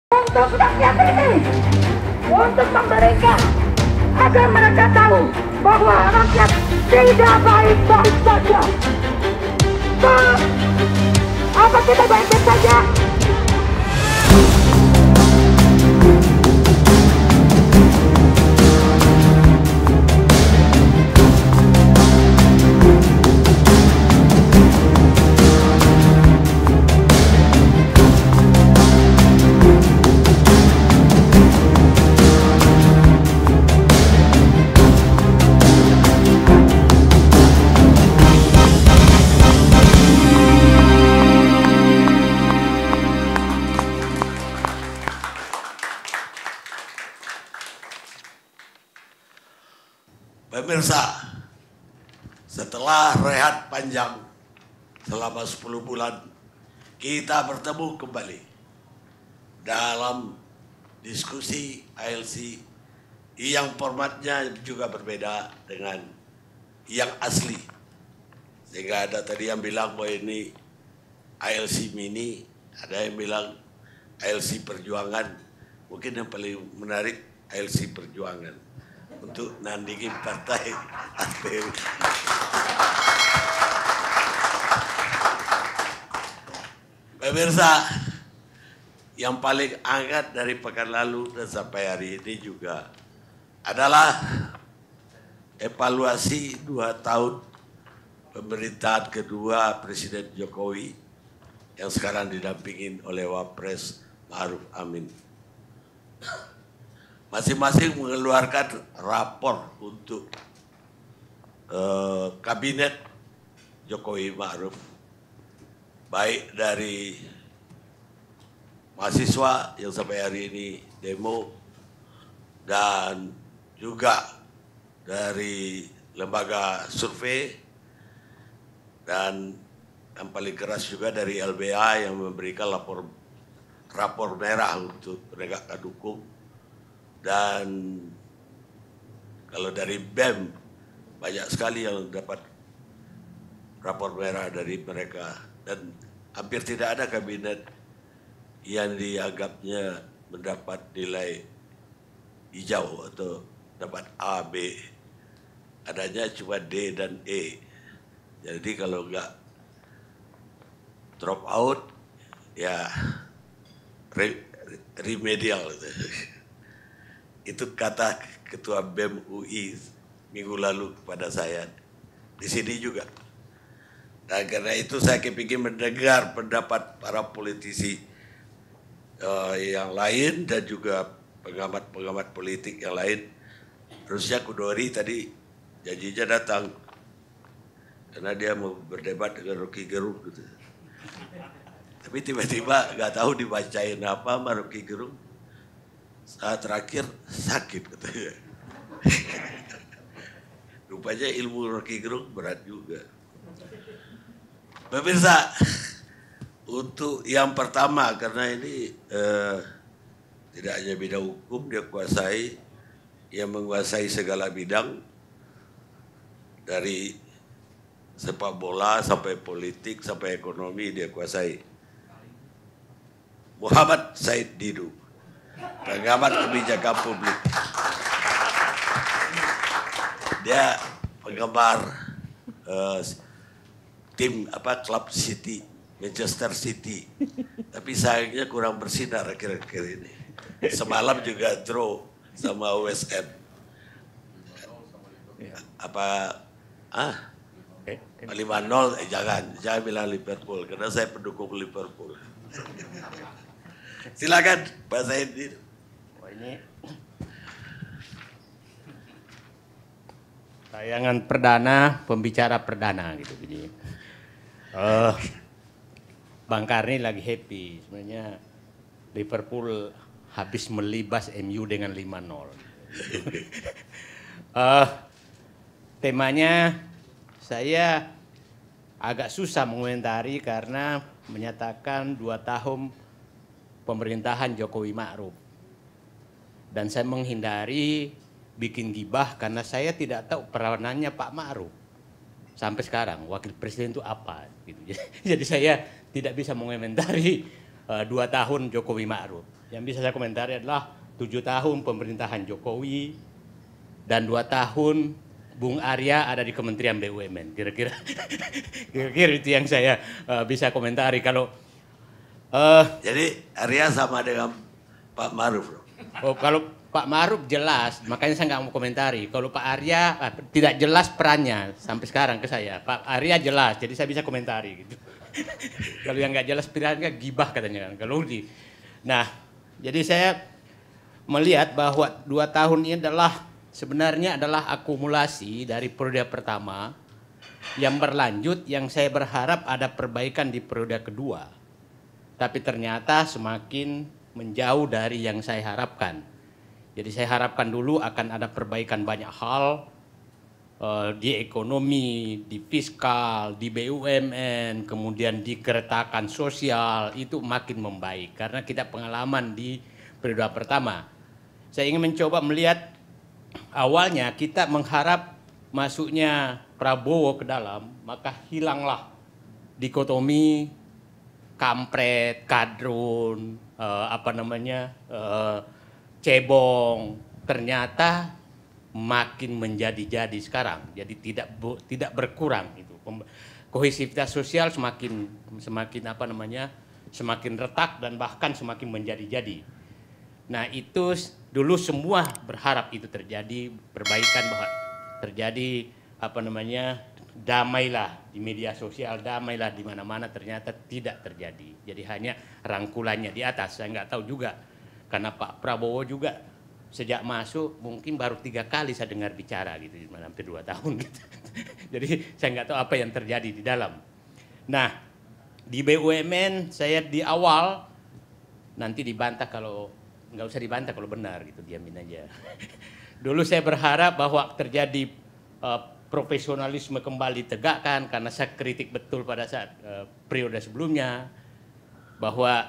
untuk rakyat ini, untuk memberikan agar mereka tahu bahwa rakyat tidak baik-baik saja. Apa kita baik-baik saja? Pemirsa, setelah rehat panjang selama 10 bulan, kita bertemu kembali dalam diskusi ALC yang formatnya juga berbeda dengan yang asli. Sehingga ada tadi yang bilang bahwa ini ALC mini, ada yang bilang ALC perjuangan. Mungkin yang paling menarik ALC perjuangan untuk nandingin partai ATM. Pemirsa, yang paling hangat dari pekan lalu dan sampai hari ini juga adalah evaluasi 2 tahun pemerintahan kedua Presiden Jokowi yang sekarang didampingin oleh Wapres Ma'ruf Amin. Masing-masing mengeluarkan rapor untuk kabinet Jokowi Ma'ruf, baik dari mahasiswa yang sampai hari ini demo dan juga dari lembaga survei dan yang paling keras juga dari LBH yang memberikan rapor merah untuk penegakan hukum. Dan kalau dari BEM banyak sekali yang dapat rapor merah dari mereka, dan hampir tidak ada kabinet yang dianggapnya mendapat nilai hijau atau dapat A, B. Adanya cuma D dan E. Jadi kalau enggak drop out, ya remedial. Itu kata Ketua BEM UI minggu lalu kepada saya di sini juga. Dan karena itu saya kepingin mendengar pendapat para politisi yang lain dan juga pengamat-pengamat politik yang lain. Harusnya Kudori tadi janjinya datang karena dia mau berdebat dengan Rocky Gerung gitu. Tapi tiba-tiba nggak tahu dibacain apa sama Rocky Gerung. Saat terakhir sakit katanya. Rupanya ilmu Rocky Gerung berat juga. Pemirsa, untuk yang pertama karena ini tidak hanya bidang hukum dia kuasai, yang menguasai segala bidang dari sepak bola sampai politik sampai ekonomi dia kuasai. Muhammad Said Didu, pengamat kebijakan publik. Dia penggemar tim klub City, Manchester City. Tapi sayangnya kurang bersinar akhir-akhir ini. Semalam juga draw sama West Ham. Apa 5-0 jangan bilang Liverpool karena saya pendukung Liverpool. Silakan Pak Said. Ini tayangan perdana, pembicara perdana gitu jadi. Bang Karni lagi happy sebenarnya Liverpool habis melibas MU dengan 5-0. Temanya saya agak susah mengomentari karena menyatakan 2 tahun pemerintahan Jokowi Ma'ruf. Dan saya menghindari bikin gibah karena saya tidak tahu peranannya Pak Ma'ruf. Sampai sekarang wakil presiden itu apa gitu. Jadi saya tidak bisa mengomentari 2 tahun Jokowi Ma'ruf. Yang bisa saya komentari adalah 7 tahun pemerintahan Jokowi dan 2 tahun Bung Arya ada di Kementerian BUMN. Kira-kira itu yang saya bisa komentari. Kalau jadi Arya sama dengan Pak Maruf. kalau Pak Maruf jelas, makanya saya nggak mau komentari. Kalau Pak Arya tidak jelas perannya sampai sekarang ke saya. Pak Arya jelas, jadi saya bisa komentari gitu. Kalau yang nggak jelas perannya gibah katanya kan. Nah, jadi saya melihat bahwa 2 tahun ini sebenarnya adalah akumulasi dari periode pertama yang berlanjut, yang saya berharap ada perbaikan di periode kedua. Tapi ternyata semakin menjauh dari yang saya harapkan. Jadi saya harapkan dulu akan ada perbaikan banyak hal di ekonomi, di fiskal, di BUMN, kemudian di keretakan sosial, itu makin membaik karena kita pengalaman di periode pertama. Saya ingin mencoba melihat awalnya kita mengharap masuknya Prabowo ke dalam, maka hilanglah dikotomi kampret, kadrun, cebong. Ternyata makin menjadi-jadi sekarang, jadi tidak berkurang itu. Kohesivitas sosial semakin semakin retak dan bahkan semakin menjadi-jadi. Nah, itu dulu semua berharap itu terjadi perbaikan, bahwa terjadi damailah di media sosial, damailah di mana-mana, ternyata tidak terjadi. Jadi hanya rangkulannya di atas. Saya nggak tahu juga karena Pak Prabowo juga sejak masuk mungkin baru 3 kali saya dengar bicara gitu, hampir 2 tahun gitu. Jadi saya nggak tahu apa yang terjadi di dalam. Nah, di BUMN saya di awal, nanti dibantah kalau nggak usah dibantah kalau benar gitu, diamin aja. Dulu saya berharap bahwa terjadi profesionalisme kembali tegakkan, karena saya kritik betul pada saat periode sebelumnya bahwa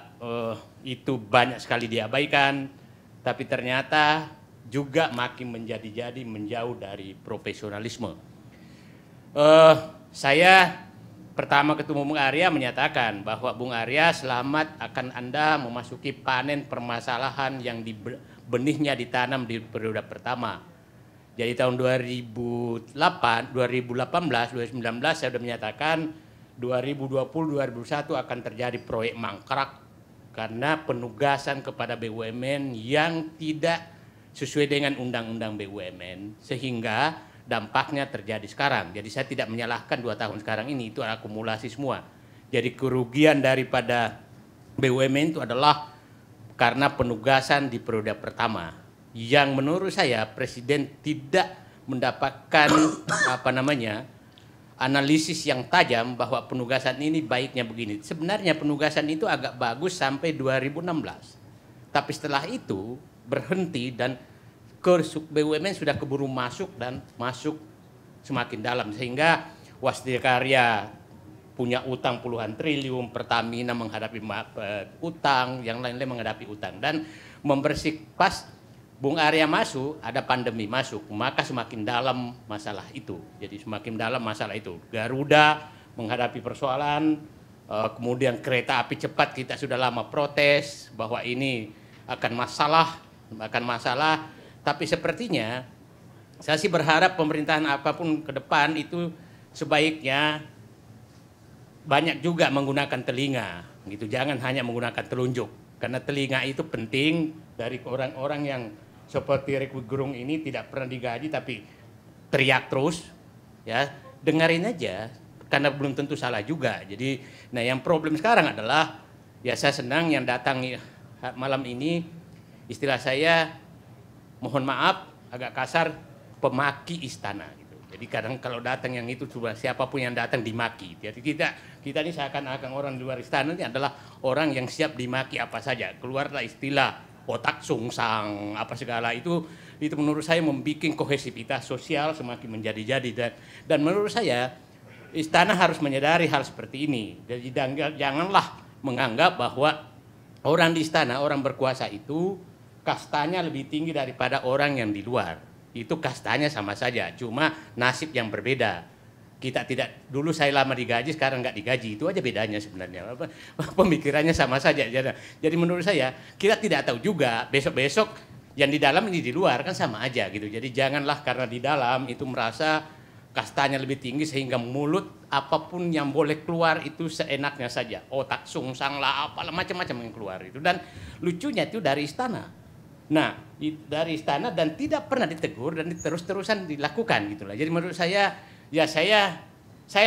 itu banyak sekali diabaikan. Tapi ternyata juga makin menjadi-jadi, menjauh dari profesionalisme. Saya pertama ketemu Bung Arya menyatakan bahwa Bung Arya, selamat akan Anda memasuki panen permasalahan yang benihnya ditanam di periode pertama. Jadi tahun 2018, 2019 saya sudah menyatakan 2020-2021 akan terjadi proyek mangkrak karena penugasan kepada BUMN yang tidak sesuai dengan undang-undang BUMN, sehingga dampaknya terjadi sekarang. Jadi saya tidak menyalahkan 2 tahun sekarang ini, itu akumulasi semua. Jadi kerugian daripada BUMN itu adalah karena penugasan di periode pertama, yang menurut saya Presiden tidak mendapatkan analisis yang tajam bahwa penugasan ini baiknya begini. Sebenarnya penugasan itu agak bagus sampai 2016. Tapi setelah itu berhenti dan BUMN sudah keburu masuk dan masuk semakin dalam. Sehingga Wasdaya Karya punya utang puluhan triliun, Pertamina menghadapi utang, yang lain-lain menghadapi utang. Dan pas Bung Arya masuk, ada pandemi masuk, maka semakin dalam masalah itu. Jadi semakin dalam masalah itu. Garuda menghadapi persoalan, kemudian kereta api cepat kita sudah lama protes bahwa ini akan masalah. Tapi sepertinya saya sih berharap pemerintahan apapun ke depan itu sebaiknya banyak juga menggunakan telinga, gitu. Jangan hanya menggunakan telunjuk, karena telinga itu penting dari orang-orang yang seperti Rocky Gerung ini tidak pernah digaji tapi teriak terus, ya dengerin aja karena belum tentu salah juga. Jadi, nah yang problem sekarang adalah, ya saya senang yang datang malam ini, istilah saya mohon maaf agak kasar, pemaki istana gitu. Jadi kadang kalau datang yang itu coba siapapun yang datang dimaki. Jadi kita ini seakan-akan orang di luar istana ini adalah orang yang siap dimaki apa saja. Keluarlah istilah otak sungsang apa segala itu menurut saya membuat kohesivitas sosial semakin menjadi-jadi, dan menurut saya istana harus menyadari hal seperti ini. Jadi janganlah menganggap bahwa orang di istana, orang berkuasa itu kastanya lebih tinggi daripada orang yang di luar. Itu kastanya sama saja, cuma nasib yang berbeda. kita tidak, dulu saya lama digaji, sekarang nggak digaji, itu aja bedanya sebenarnya. Pemikirannya sama saja. Jadi menurut saya kita tidak tahu juga besok-besok yang di dalam ini di luar kan sama aja gitu. Jadi janganlah karena di dalam itu merasa kastanya lebih tinggi sehingga mulut apapun yang boleh keluar itu seenaknya saja. Otak sungsang lah, apalah macam-macam yang keluar itu. Dan lucunya itu dari istana. Nah, dari istana dan tidak pernah ditegur dan terus-terusan dilakukan gitulah. Jadi menurut saya, ya saya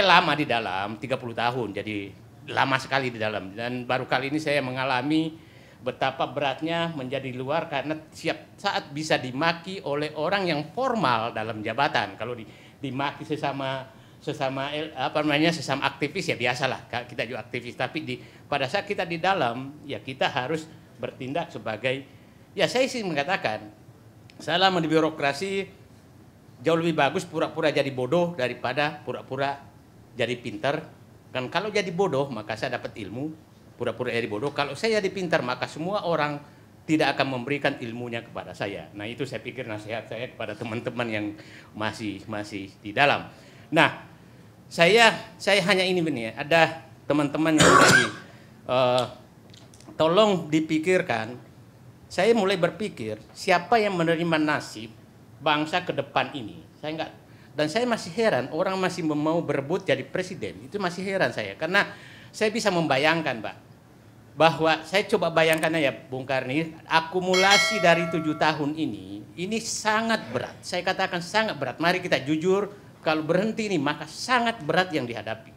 lama di dalam 30 tahun, jadi lama sekali di dalam. Dan baru kali ini saya mengalami betapa beratnya menjadi luar karena setiap saat bisa dimaki oleh orang yang formal dalam jabatan. Kalau dimaki sesama aktivis ya biasalah, kita juga aktivis. Tapi pada saat kita di dalam, ya kita harus bertindak sebagai, ya saya sih mengatakan, saya lama di birokrasi jauh lebih bagus pura-pura jadi bodoh daripada pura-pura jadi pintar. Kan kalau jadi bodoh maka saya dapat ilmu, pura-pura jadi bodoh. Kalau saya jadi pintar maka semua orang tidak akan memberikan ilmunya kepada saya. Nah itu saya pikir nasihat saya kepada teman-teman yang masih di dalam. Nah saya hanya ini ya, ada teman-teman yang dari tolong dipikirkan. Saya mulai berpikir siapa yang menerima nasib bangsa ke depan ini. Dan saya masih heran orang masih mau berebut jadi presiden. Itu masih heran saya karena saya bisa membayangkan, Pak, bahwa saya coba bayangkan ya Bung Karni, akumulasi dari 7 tahun ini sangat berat. Saya katakan sangat berat. Mari kita jujur, kalau berhenti ini maka sangat berat yang dihadapi.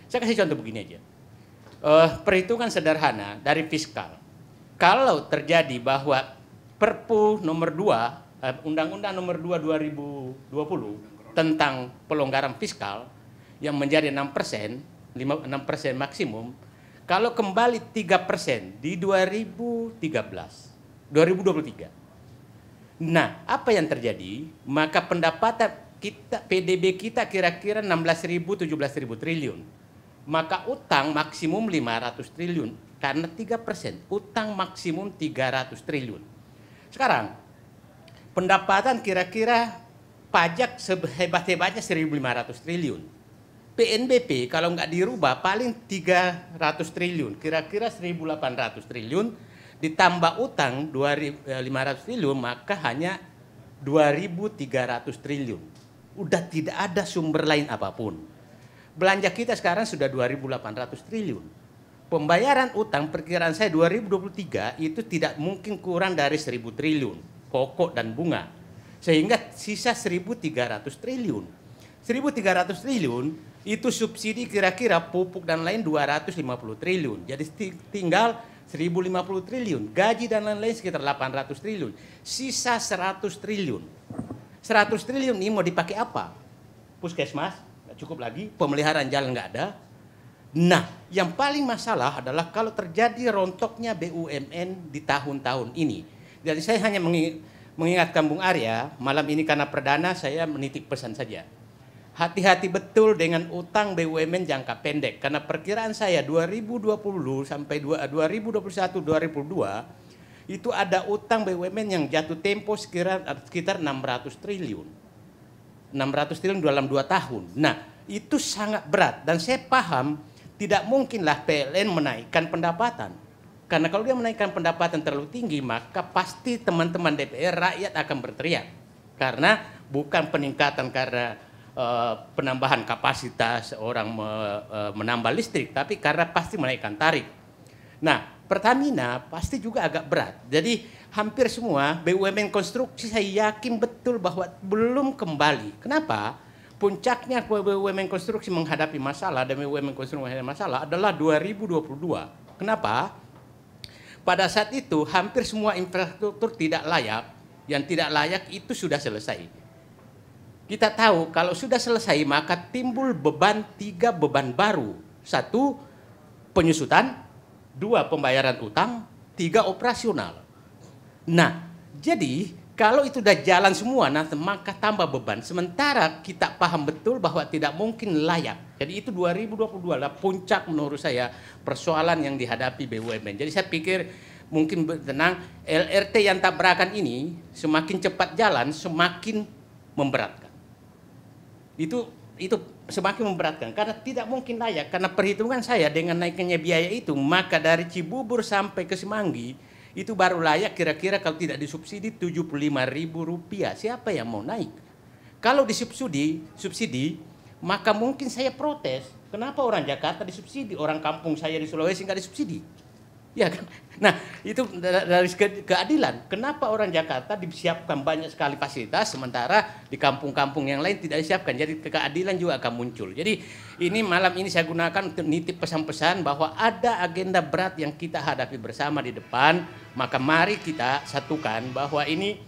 Saya kasih contoh begini aja. Perhitungan sederhana dari fiskal. Kalau terjadi bahwa Perpu nomor 2, Undang-Undang nomor 2 2020 tentang pelonggaran fiskal yang menjadi 6% maksimum, kalau kembali 3% di 2023. Nah, apa yang terjadi? Maka pendapatan kita, PDB kita kira-kira 16.000 17.000 triliun. Maka utang maksimum 500 triliun. Karena 3%, utang maksimum 300 triliun. Sekarang, pendapatan kira-kira pajak sehebat-hebatnya 1.500 triliun. PNBP kalau nggak dirubah paling 300 triliun, kira-kira 1.800 triliun, ditambah utang 2.500 triliun, maka hanya 2.300 triliun. Udah tidak ada sumber lain apapun. Belanja kita sekarang sudah 2.800 triliun. Pembayaran utang perkiraan saya 2023 itu tidak mungkin kurang dari 1.000 triliun pokok dan bunga, sehingga sisa 1.300 triliun. 1.300 triliun itu subsidi kira-kira pupuk dan lain 250 triliun. Jadi tinggal 1.050 triliun, gaji dan lain-lain sekitar 800 triliun. Sisa 100 triliun. 100 triliun ini mau dipakai apa? Puskesmas nggak cukup lagi, pemeliharaan jalan nggak ada. Nah, yang paling masalah adalah kalau terjadi rontoknya BUMN di tahun-tahun ini. Jadi saya hanya mengingatkan Bung Arya, malam ini karena perdana saya menitip pesan saja. Hati-hati betul dengan utang BUMN jangka pendek. Karena perkiraan saya 2020 sampai 2021-2022 itu ada utang BUMN yang jatuh tempo sekitar 600 triliun. 600 triliun dalam 2 tahun. Nah, itu sangat berat dan saya paham tidak mungkinlah PLN menaikkan pendapatan. Karena kalau dia menaikkan pendapatan terlalu tinggi, maka pasti teman-teman DPR, rakyat akan berteriak. Karena bukan peningkatan karena penambahan kapasitas orang menambah listrik, tapi karena pasti menaikkan tarif. Nah, Pertamina pasti juga agak berat. Jadi hampir semua BUMN konstruksi saya yakin betul bahwa belum kembali. Kenapa? Puncaknya BUMN konstruksi menghadapi masalah dan BUMN konstruksi menghadapi masalah adalah 2022. Kenapa? Pada saat itu hampir semua infrastruktur tidak layak, yang tidak layak itu sudah selesai. Kita tahu kalau sudah selesai maka timbul tiga beban baru. 1, penyusutan, 2, pembayaran utang, 3, operasional. Nah, jadi kalau itu sudah jalan semua, maka tambah beban. Sementara kita paham betul bahwa tidak mungkin layak. Jadi itu 2022 adalah puncak menurut saya persoalan yang dihadapi BUMN. Jadi saya pikir mungkin tenang, LRT yang tabrakan ini semakin cepat jalan, semakin memberatkan. Itu itu semakin memberatkan karena tidak mungkin layak, karena perhitungan saya dengan naiknya biaya itu, maka dari Cibubur sampai ke Semanggi itu baru layak kira-kira kalau tidak disubsidi Rp75.000. Siapa yang mau naik? Kalau subsidi, maka mungkin saya protes. Kenapa orang Jakarta disubsidi, orang kampung saya di Sulawesi nggak disubsidi? Ya kan? Nah, itu dari keadilan. Kenapa orang Jakarta disiapkan banyak sekali fasilitas, sementara di kampung-kampung yang lain tidak disiapkan? Jadi keadilan juga akan muncul. Jadi ini malam ini saya gunakan untuk nitip pesan-pesan bahwa ada agenda berat yang kita hadapi bersama di depan. Maka mari kita satukan bahwa ini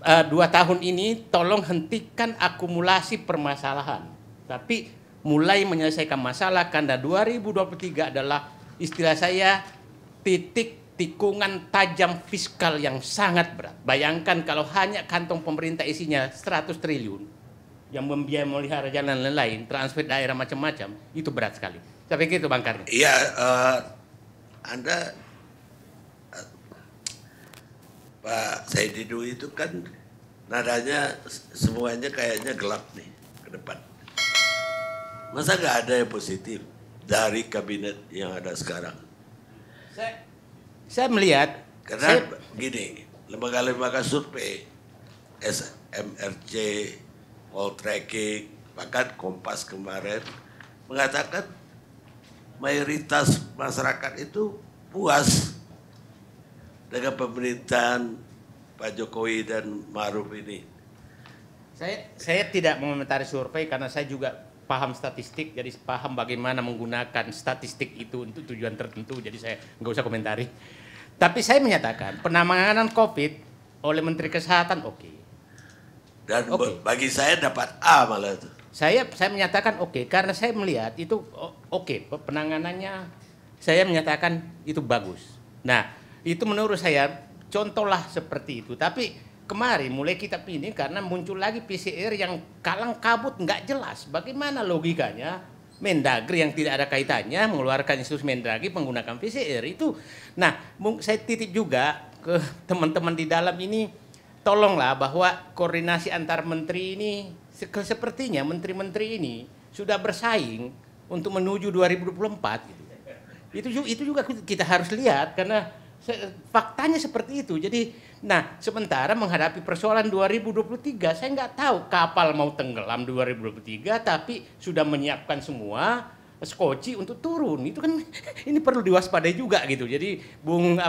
2 tahun ini tolong hentikan akumulasi permasalahan. Tapi mulai menyelesaikan masalah, karena 2023 adalah istilah saya titik tikungan tajam fiskal yang sangat berat. Bayangkan kalau hanya kantong pemerintah isinya 100 triliun yang membiayai melihara jalan lain-lain, transfer daerah macam-macam, itu berat sekali. Saya pikir itu Bang Karni. Iya, Anda Pak Said Didu itu kan nadanya semuanya kayaknya gelap nih ke depan. Masa nggak ada yang positif dari kabinet yang ada sekarang? Saya melihat, karena gini, lembaga-lembaga survei, SMRC, Poltreking, bahkan Kompas kemarin mengatakan mayoritas masyarakat itu puas dengan pemerintahan Pak Jokowi dan Ma'ruf ini. Saya tidak mengomentari survei karena saya juga paham statistik, jadi paham bagaimana menggunakan statistik itu untuk tujuan tertentu, jadi saya nggak usah komentari. Tapi saya menyatakan penanganan COVID oleh Menteri Kesehatan oke. Dan bagi saya dapat A malah itu. Saya menyatakan oke, karena saya melihat itu oke, penanganannya saya menyatakan itu bagus. Nah, itu menurut saya contohlah seperti itu. Tapi kemarin mulai kita pilih karena muncul lagi PCR yang kalang kabut nggak jelas. Bagaimana logikanya Mendagri yang tidak ada kaitannya mengeluarkan instruksi Mendagri menggunakan PCR itu. Nah, saya titip juga ke teman-teman di dalam ini, tolonglah bahwa koordinasi antar menteri ini sepertinya menteri-menteri ini sudah bersaing untuk menuju 2024 gitu. Itu juga kita harus lihat karena faktanya seperti itu. Jadi, nah sementara menghadapi persoalan 2023, saya nggak tahu kapal mau tenggelam 2023, tapi sudah menyiapkan semua skoci untuk turun. Itu kan ini perlu diwaspadai juga gitu. Jadi, Bung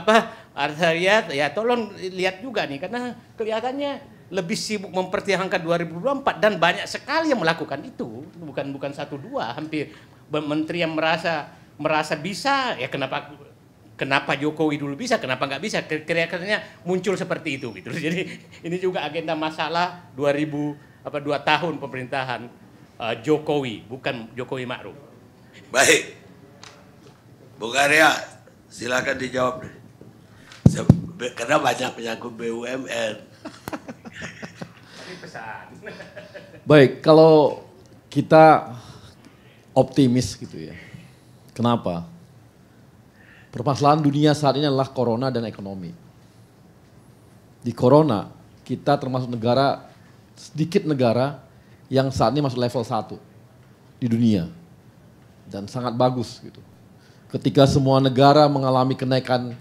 Arsyad, ya tolong lihat juga nih, karena kelihatannya lebih sibuk mempertahankan 2024 dan banyak sekali yang melakukan itu. Bukan 1-2, hampir menteri yang merasa bisa, ya kenapa Jokowi dulu bisa, kenapa nggak bisa? Kira-kiranya muncul seperti itu gitu. Jadi ini juga agenda masalah 2 tahun pemerintahan Jokowi, bukan Jokowi Ma'ruf. Baik, Bung Arya, silakan dijawab. Karena banyak penyangkut BUMN. Baik, kalau kita optimis gitu ya. Kenapa? Permasalahan dunia saat ini adalah corona dan ekonomi. Di corona, kita termasuk sedikit negara yang saat ini masuk level 1 di dunia. Dan sangat bagus gitu. Ketika semua negara mengalami kenaikan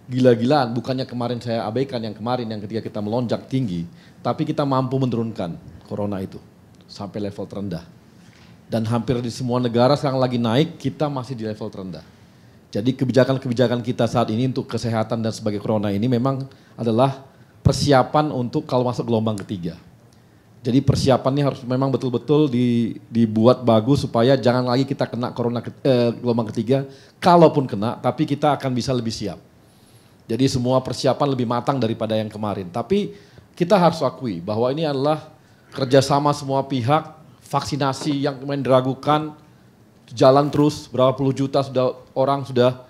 gila-gilaan, bukannya kemarin saya abaikan yang kemarin yang ketika kita melonjak tinggi, tapi kita mampu menurunkan corona itu sampai level terendah. Dan hampir di semua negara sekarang lagi naik, kita masih di level terendah. Jadi kebijakan-kebijakan kita saat ini untuk kesehatan dan sebagai corona ini memang adalah persiapan untuk kalau masuk gelombang ketiga. Jadi persiapannya harus memang betul-betul dibuat bagus supaya jangan lagi kita kena gelombang ketiga. Kalaupun kena, tapi kita akan bisa lebih siap. Jadi semua persiapan lebih matang daripada yang kemarin. Tapi kita harus akui bahwa ini adalah kerjasama semua pihak, vaksinasi yang kemarin diragukan, jalan terus, berapa puluh juta orang sudah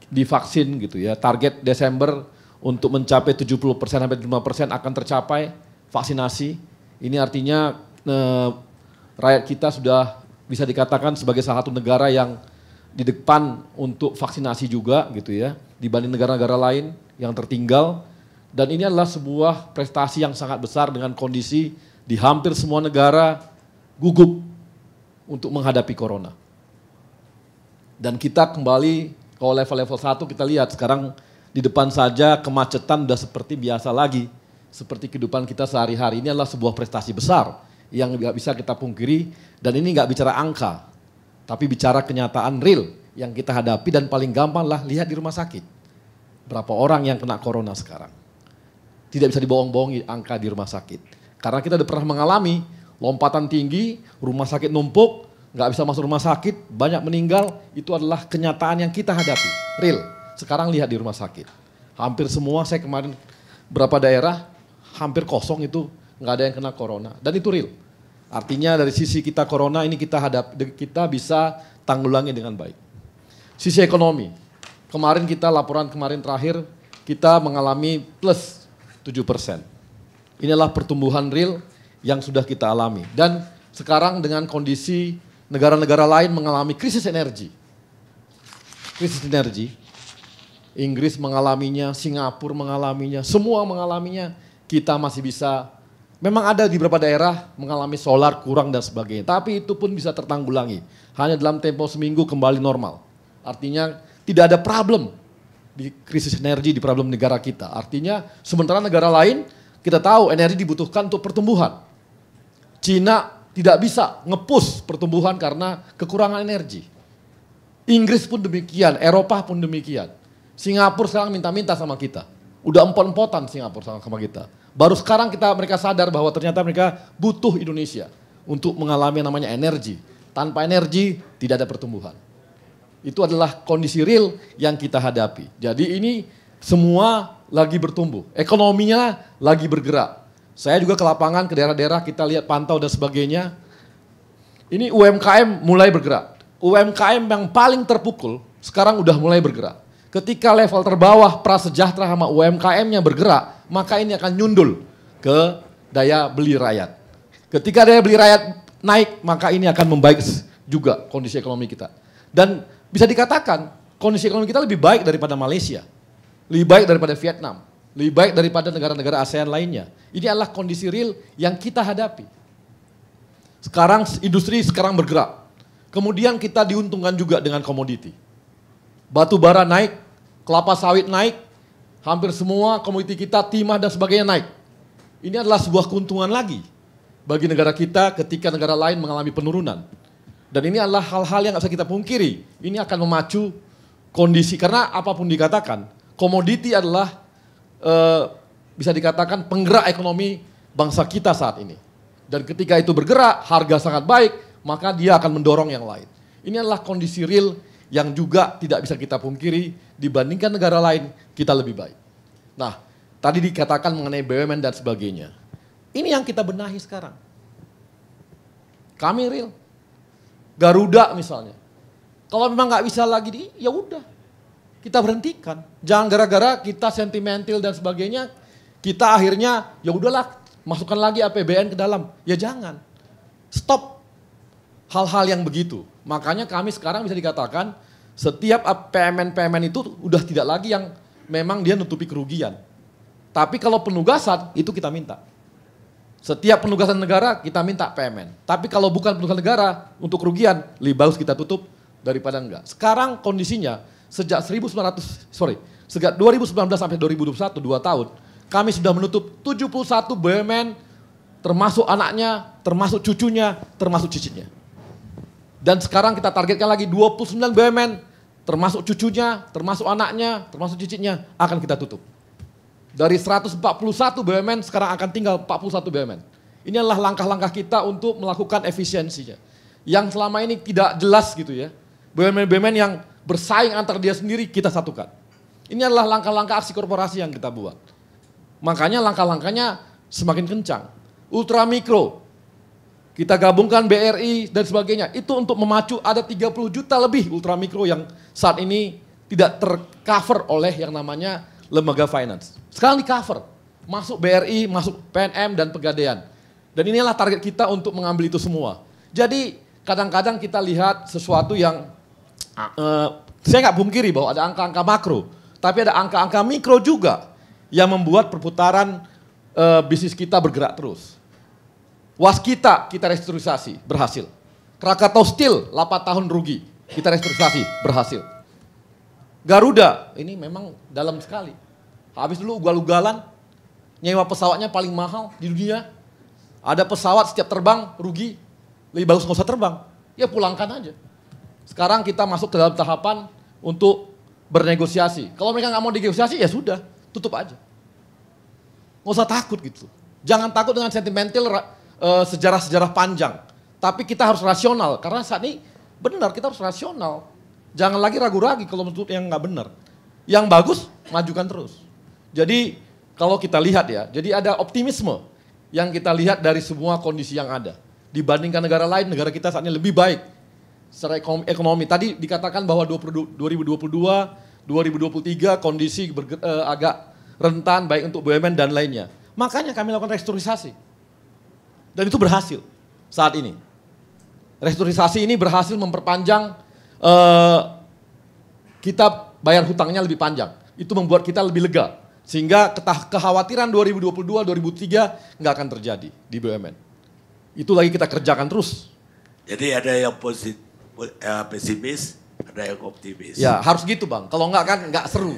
divaksin gitu ya. Target Desember untuk mencapai 70% sampai 75% akan tercapai vaksinasi. Ini artinya rakyat kita sudah bisa dikatakan sebagai salah satu negara yang di depan untuk vaksinasi juga gitu ya, dibanding negara-negara lain yang tertinggal. Dan ini adalah sebuah prestasi yang sangat besar dengan kondisi di hampir semua negara gugup untuk menghadapi corona. Dan kita kembali kalau level-level 1 kita lihat sekarang di depan saja kemacetan udah seperti biasa lagi. Seperti kehidupan kita sehari-hari. Ini adalah sebuah prestasi besar yang nggak bisa kita pungkiri. Dan ini nggak bicara angka, tapi bicara kenyataan real yang kita hadapi. Dan paling gampang lah lihat di rumah sakit. Berapa orang yang kena corona sekarang. Tidak bisa dibohong-bohongi angka di rumah sakit. Karena kita udah pernah mengalami lompatan tinggi, rumah sakit numpuk, nggak bisa masuk rumah sakit, banyak meninggal. Itu adalah kenyataan yang kita hadapi, real. Sekarang lihat di rumah sakit. Hampir semua, saya kemarin berapa daerah, hampir kosong itu, nggak ada yang kena corona. Dan itu real. Artinya dari sisi kita corona ini kita bisa tanggulangi dengan baik. Sisi ekonomi, kemarin kita laporan kemarin terakhir, kita mengalami plus 7%. Inilah pertumbuhan real yang sudah kita alami. Dan sekarang dengan kondisi negara-negara lain mengalami krisis energi. Krisis energi, Inggris mengalaminya, Singapura mengalaminya, semua mengalaminya, kita masih bisa, memang ada di beberapa daerah mengalami solar kurang dan sebagainya, tapi itu pun bisa tertanggulangi. Hanya dalam tempo seminggu kembali normal. Artinya tidak ada problem di krisis energi di problem negara kita. Artinya sementara negara lain kita tahu energi dibutuhkan untuk pertumbuhan. Cina tidak bisa nge-push pertumbuhan karena kekurangan energi. Inggris pun demikian, Eropa pun demikian. Singapura sekarang minta-minta sama kita. Udah empot-empotan Singapura sama kita. Baru sekarang mereka sadar bahwa ternyata mereka butuh Indonesia untuk mengalami yang namanya energi. Tanpa energi tidak ada pertumbuhan. Itu adalah kondisi real yang kita hadapi. Jadi ini semua lagi bertumbuh. Ekonominya lagi bergerak. Saya juga ke lapangan, ke daerah-daerah, kita lihat pantau dan sebagainya. Ini UMKM mulai bergerak. UMKM yang paling terpukul sekarang udah mulai bergerak. Ketika level terbawah prasejahtera sama UMKM-nya bergerak, maka ini akan nyundul ke daya beli rakyat. Ketika daya beli rakyat naik, maka ini akan membaik juga kondisi ekonomi kita. Dan bisa dikatakan kondisi ekonomi kita lebih baik daripada Malaysia, lebih baik daripada Vietnam, lebih baik daripada negara-negara ASEAN lainnya. Ini adalah kondisi real yang kita hadapi. Sekarang industri sekarang bergerak. Kemudian kita diuntungkan juga dengan komoditi. Batu bara naik, kelapa sawit naik, hampir semua komoditi kita, timah dan sebagainya naik. Ini adalah sebuah keuntungan lagi bagi negara kita ketika negara lain mengalami penurunan. Dan ini adalah hal-hal yang nggak bisa kita pungkiri. Ini akan memacu kondisi, karena apapun dikatakan, komoditi adalah bisa dikatakan penggerak ekonomi bangsa kita saat ini. Dan ketika itu bergerak, harga sangat baik, maka dia akan mendorong yang lain. Ini adalah kondisi real yang juga tidak bisa kita pungkiri, dibandingkan negara lain, kita lebih baik. Nah, tadi dikatakan mengenai BUMN dan sebagainya. Ini yang kita benahi sekarang. Kami real. Garuda misalnya. Kalau memang nggak bisa lagi, ya udah. Kita berhentikan. Jangan gara-gara kita sentimental dan sebagainya, kita akhirnya ya udahlah masukkan lagi APBN ke dalam. Ya jangan. Stop hal-hal yang begitu. Makanya kami sekarang bisa dikatakan setiap PMN itu udah tidak lagi yang memang dia nutupi kerugian. Tapi kalau penugasan itu kita minta. Setiap penugasan negara kita minta PMN. Tapi kalau bukan penugasan negara untuk kerugian, lebih bagus kita tutup daripada enggak. Sekarang kondisinya sejak 2019 sampai 2021, 2 tahun, kami sudah menutup 71 BUMN, termasuk anaknya, termasuk cucunya, termasuk cicitnya. Dan sekarang kita targetkan lagi 29 BUMN, termasuk cucunya, termasuk anaknya, termasuk cicitnya, akan kita tutup. Dari 141 BUMN sekarang akan tinggal 41 BUMN. Ini adalah langkah-langkah kita untuk melakukan efisiensinya. Yang selama ini tidak jelas gitu ya. BUMN-BUMN yang bersaing antar dia sendiri kita satukan. Ini adalah langkah-langkah aksi korporasi yang kita buat. Makanya langkah-langkahnya semakin kencang. Ultramikro, kita gabungkan BRI dan sebagainya. Itu untuk memacu ada 30 juta lebih ultramikro yang saat ini tidak tercover oleh yang namanya lembaga finance. Sekarang di cover, masuk BRI, masuk PNM dan Pegadaian. Dan inilah target kita untuk mengambil itu semua. Jadi kadang-kadang kita lihat sesuatu yang saya nggak pungkiri bahwa ada angka-angka makro, tapi ada angka-angka mikro juga yang membuat perputaran bisnis kita bergerak terus. Waskita kita restrukturisasi, berhasil. Krakatau Steel 8 tahun rugi, kita restrukturisasi, berhasil. Garuda, ini memang dalam sekali. Habis dulu ugal-ugalan, nyewa pesawatnya paling mahal di dunia. Ada pesawat setiap terbang rugi, lebih bagus nggak usah terbang. Ya pulangkan aja. Sekarang kita masuk ke dalam tahapan untuk bernegosiasi. Kalau mereka nggak mau negosiasi ya sudah, tutup aja. Nggak usah takut gitu. Jangan takut dengan sentimental sejarah-sejarah panjang. Tapi kita harus rasional, karena saat ini benar kita harus rasional. Jangan lagi ragu-ragu kalau menurut yang nggak benar. Yang bagus, majukan terus. Jadi kalau kita lihat ya, jadi ada optimisme yang kita lihat dari semua kondisi yang ada. Dibandingkan negara lain, negara kita saat ini lebih baik secara ekonomi. Tadi dikatakan bahwa 2022, 2023 kondisi agak rentan baik untuk BUMN dan lainnya. Makanya kami lakukan restrukturisasi. Dan itu berhasil saat ini. Restrukturisasi ini berhasil memperpanjang kita bayar hutangnya lebih panjang. Itu membuat kita lebih lega. Sehingga kekhawatiran 2022, 2023 nggak akan terjadi di BUMN. Itu lagi kita kerjakan terus. Jadi ada yang pesimis, ada yang optimis. Ya harus gitu Bang, kalau nggak kan nggak seru.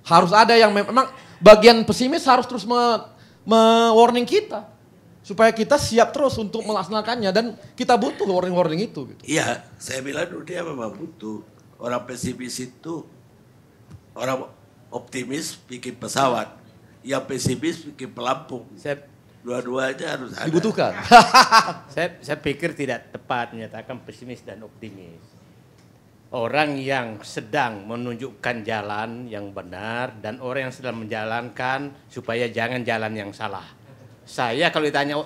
Harus ada yang memang bagian pesimis harus terus me-warning kita. Supaya kita siap terus untuk melaksanakannya dan kita butuh warning-warning itu. Gitu. Iya, saya bilang dulu dia memang butuh. Orang pesimis itu, orang optimis bikin pesawat, yang pesimis bikin pelampung. Dua-duanya harus ada. Dibutuhkan. Saya pikir tidak tepat menyatakan pesimis dan optimis. Orang yang sedang menunjukkan jalan yang benar dan orang yang sedang menjalankan supaya jangan jalan yang salah. Saya kalau ditanya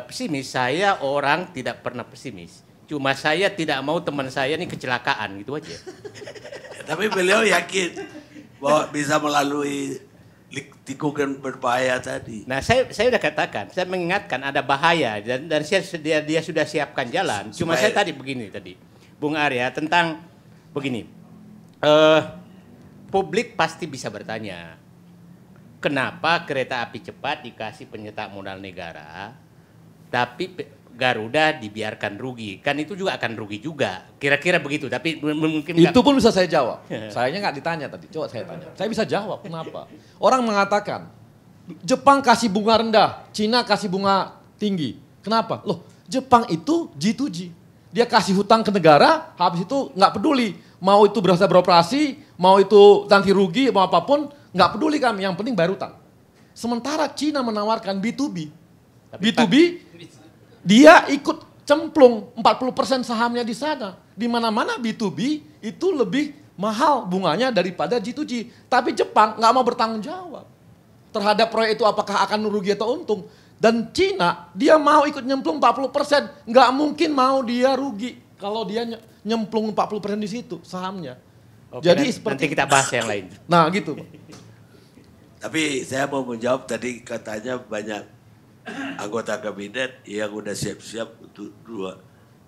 pesimis, saya orang tidak pernah pesimis. Cuma saya tidak mau teman saya ini kecelakaan gitu aja. Tapi beliau yakin bahwa bisa melalui tikungan berbahaya tadi. Nah saya sudah katakan, saya mengingatkan ada bahaya dan dia sudah siapkan jalan. Cuma saya tadi begini tadi, Bung Arya tentang begini, publik pasti bisa bertanya, kenapa kereta api cepat dikasih penyertaan modal negara, tapi Garuda dibiarkan rugi, kan itu juga akan rugi juga, kira-kira begitu. Tapi mungkin itu pun bisa saya jawab. Sayanya nggak ditanya tadi, coba saya tanya. Saya bisa jawab kenapa. Orang mengatakan Jepang kasih bunga rendah, Cina kasih bunga tinggi. Kenapa? Loh, Jepang itu G2G. Dia kasih hutang ke negara, habis itu nggak peduli. Mau itu berasa beroperasi, mau itu nanti rugi, mau apapun, nggak peduli kami. Yang penting bayar hutang. Sementara Cina menawarkan B2B. B2B dia ikut cemplung 40% sahamnya di sana. Di mana-mana B2B itu lebih mahal bunganya daripada G2G. Tapi Jepang nggak mau bertanggung jawab terhadap proyek itu apakah akan rugi atau untung. Dan Cina dia mau ikut nyemplung 40%. Nggak mungkin mau dia rugi kalau dia nyemplung 40% di situ sahamnya. Oke, jadi nanti kita bahas yang lain. Nah gitu. Tapi saya mau menjawab tadi katanya banyak anggota kabinet yang udah siap-siap untuk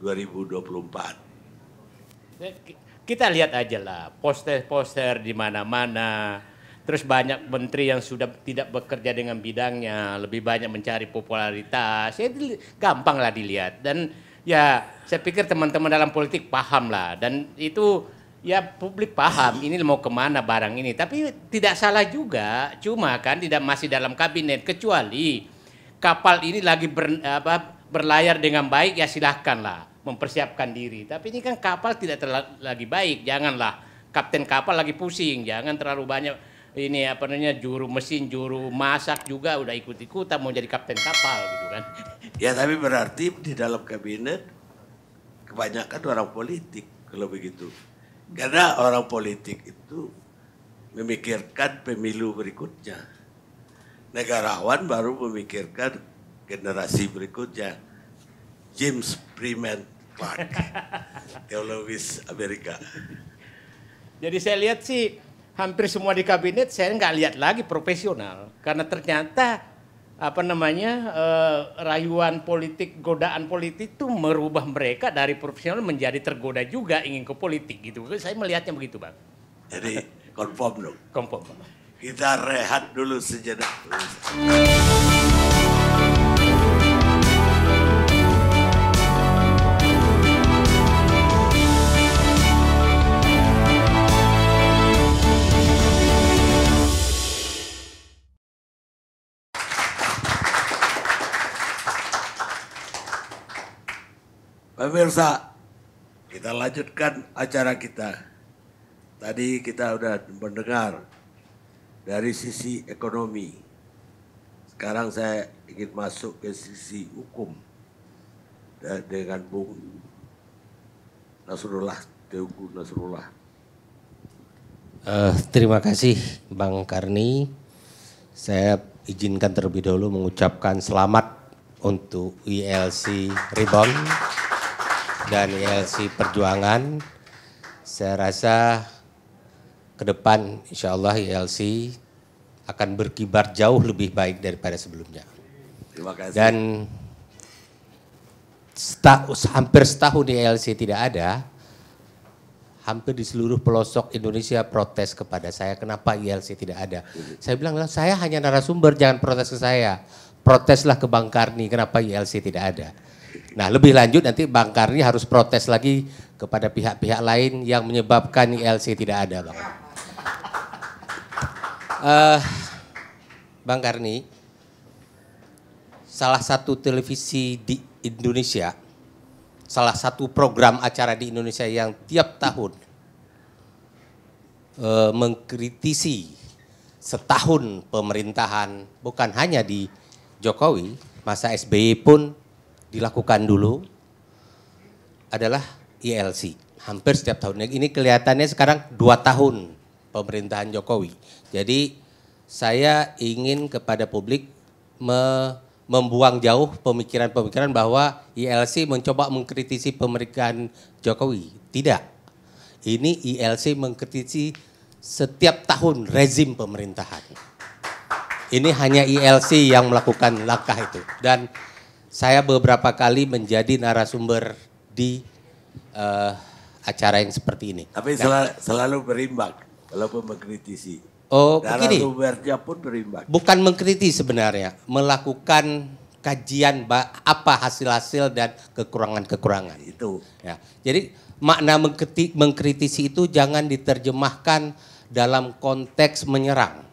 2024. Kita lihat aja lah, poster-poster di mana-mana. Terus banyak menteri yang sudah tidak bekerja dengan bidangnya, lebih banyak mencari popularitas. Ya gampang lah dilihat. Dan ya saya pikir teman-teman dalam politik paham lah. Dan itu ya publik paham ini mau kemana barang ini. Tapi tidak salah juga, cuma kan tidak masih dalam kabinet kecuali kapal ini lagi berlayar dengan baik, ya silahkanlah mempersiapkan diri. Tapi ini kan kapal tidak lagi baik, janganlah kapten kapal lagi pusing, jangan terlalu banyak ini juru mesin, juru masak juga udah ikut-ikutan mau jadi kapten kapal gitu kan. Ya tapi berarti di dalam kabinet kebanyakan orang politik kalau begitu. Karena orang politik itu memikirkan pemilu berikutnya. Negarawan baru memikirkan generasi berikutnya. James Freeman Clark, teologis Amerika. Jadi saya lihat sih hampir semua di kabinet saya nggak lihat lagi profesional. Karena ternyata rayuan politik, godaan politik itu merubah mereka dari profesional menjadi tergoda juga ingin ke politik gitu. Saya melihatnya begitu Bang. Jadi konform dong. Konform Bang. Kita rehat dulu sejenak. pemirsa, kita lanjutkan acara kita. Tadi kita sudah mendengar dari sisi ekonomi. Sekarang saya ingin masuk ke sisi hukum dengan Bung Nasrullah, Teguh Nasrullah. Terima kasih Bang Karni. Saya izinkan terlebih dahulu mengucapkan selamat untuk ILC Rebound dan ILC Perjuangan. Saya rasa ke depan insya Allah ILC akan berkibar jauh lebih baik daripada sebelumnya. Terima kasih. Dan hampir setahun ILC tidak ada, hampir di seluruh pelosok Indonesia protes kepada saya, kenapa ILC tidak ada. Saya bilang, saya hanya narasumber, jangan protes ke saya. Proteslah ke Bang Karni, kenapa ILC tidak ada. Nah lebih lanjut nanti Bang Karni harus protes lagi kepada pihak-pihak lain yang menyebabkan ILC tidak ada, Bang. Bang Karni, salah satu televisi di Indonesia, salah satu program acara di Indonesia yang tiap tahun mengkritisi setahun pemerintahan, bukan hanya di Jokowi, masa SBY pun dilakukan dulu, adalah ILC. Hampir setiap tahun. Ini kelihatannya sekarang 2 tahun pemerintahan Jokowi. Jadi saya ingin kepada publik membuang jauh pemikiran-pemikiran bahwa ILC mencoba mengkritisi pemerintahan Jokowi. Tidak. Ini ILC mengkritisi setiap tahun rezim pemerintahan. Ini hanya ILC yang melakukan langkah itu. Dan saya beberapa kali menjadi narasumber di acara yang seperti ini. Tapi selalu berimbang walaupun mengkritisi. Oh, begini. Narasumbernya pun berimbang. Bukan mengkritisi sebenarnya, melakukan kajian apa hasil-hasil dan kekurangan-kekurangan. Itu. Ya. Jadi makna mengkritisi itu jangan diterjemahkan dalam konteks menyerang.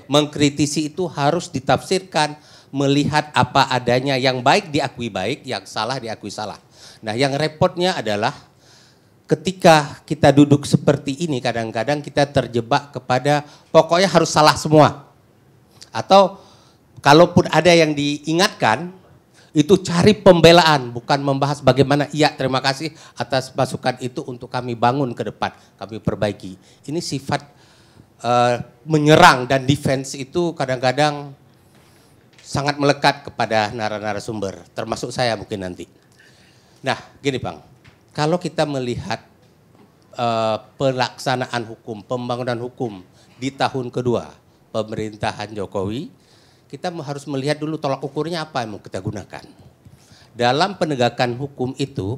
Mengkritisi itu harus ditafsirkan melihat apa adanya, yang baik diakui baik, yang salah diakui salah. Nah yang repotnya adalah ketika kita duduk seperti ini kadang-kadang kita terjebak kepada pokoknya harus salah semua. Atau kalaupun ada yang diingatkan itu cari pembelaan, bukan membahas bagaimana iya terima kasih atas masukan itu untuk kami bangun ke depan, kami perbaiki. Ini sifat menyerang dan defense itu kadang-kadang sangat melekat kepada narasumber, termasuk saya mungkin nanti. Nah gini Bang, kalau kita melihat pelaksanaan hukum, pembangunan hukum di tahun kedua pemerintahan Jokowi, kita harus melihat dulu tolak ukurnya apa yang mau kita gunakan. Dalam penegakan hukum itu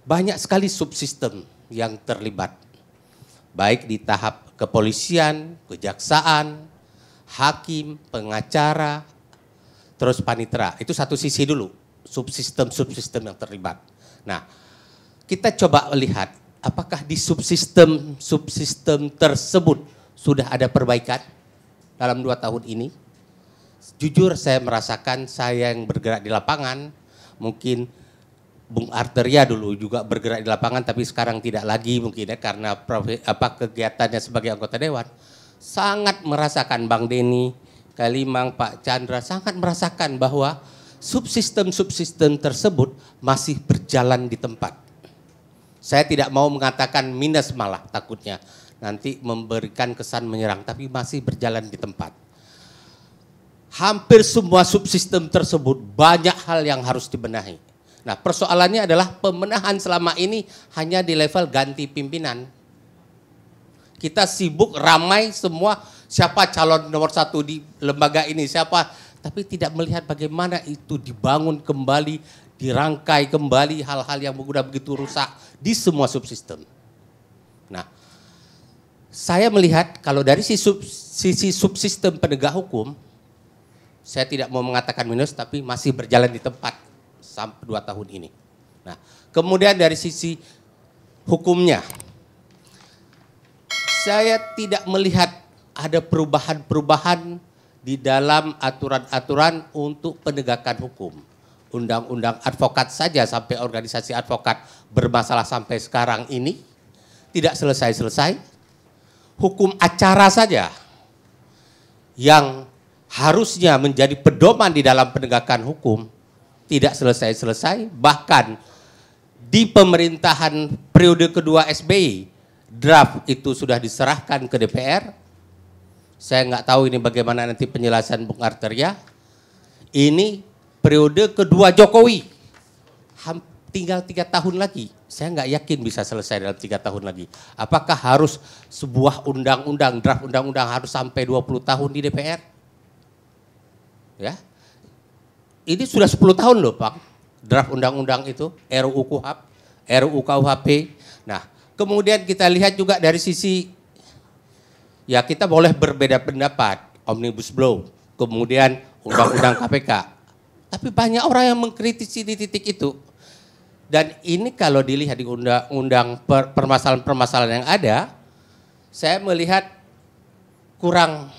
banyak sekali subsistem yang terlibat. Baik di tahap kepolisian, kejaksaan, hakim, pengacara, terus panitera. Itu satu sisi dulu, subsistem yang terlibat. Nah, kita coba lihat apakah di subsistem tersebut sudah ada perbaikan dalam 2 tahun ini. Jujur saya merasakan, saya yang bergerak di lapangan, mungkin Bung Arteria dulu juga bergerak di lapangan tapi sekarang tidak lagi mungkin ya karena kegiatannya sebagai anggota dewan. Sangat merasakan Bang Denny, Kalimang, Pak Chandra sangat merasakan bahwa subsistem tersebut masih berjalan di tempat. Saya tidak mau mengatakan minus malah takutnya nanti memberikan kesan menyerang, tapi masih berjalan di tempat. Hampir semua subsistem tersebut banyak hal yang harus dibenahi. Nah persoalannya adalah pembenahan selama ini hanya di level ganti pimpinan. Kita sibuk ramai semua siapa calon nomor 1 di lembaga ini, siapa. Tapi tidak melihat bagaimana itu dibangun kembali, dirangkai kembali hal-hal yang sudah begitu rusak di semua subsistem. Nah saya melihat kalau dari sisi subsistem penegak hukum, saya tidak mau mengatakan minus tapi masih berjalan di tempat sampai 2 tahun ini. Nah, kemudian dari sisi hukumnya, saya tidak melihat ada perubahan-perubahan di dalam aturan-aturan untuk penegakan hukum. undang-undang advokat saja sampai organisasi advokat bermasalah sampai sekarang ini tidak selesai-selesai. Hukum acara saja yang harusnya menjadi pedoman di dalam penegakan hukum tidak selesai-selesai. Bahkan di pemerintahan periode kedua SBY, draft itu sudah diserahkan ke DPR. Saya nggak tahu ini bagaimana nanti penjelasan Bung Arteria. Ini periode kedua Jokowi, tinggal 3 tahun lagi. Saya nggak yakin bisa selesai dalam 3 tahun lagi. Apakah harus sebuah undang-undang, draft undang-undang harus sampai 20 tahun di DPR? Ya, ini sudah 10 tahun loh Pak, draft undang-undang itu, RUU KUHP, RUU KUHP. Nah, kemudian kita lihat juga dari sisi, ya kita boleh berbeda pendapat, Omnibus Law, kemudian undang-undang KPK. Tapi banyak orang yang mengkritisi di titik itu. Dan ini kalau dilihat di undang-undang permasalahan-permasalahan yang ada, saya melihat kurang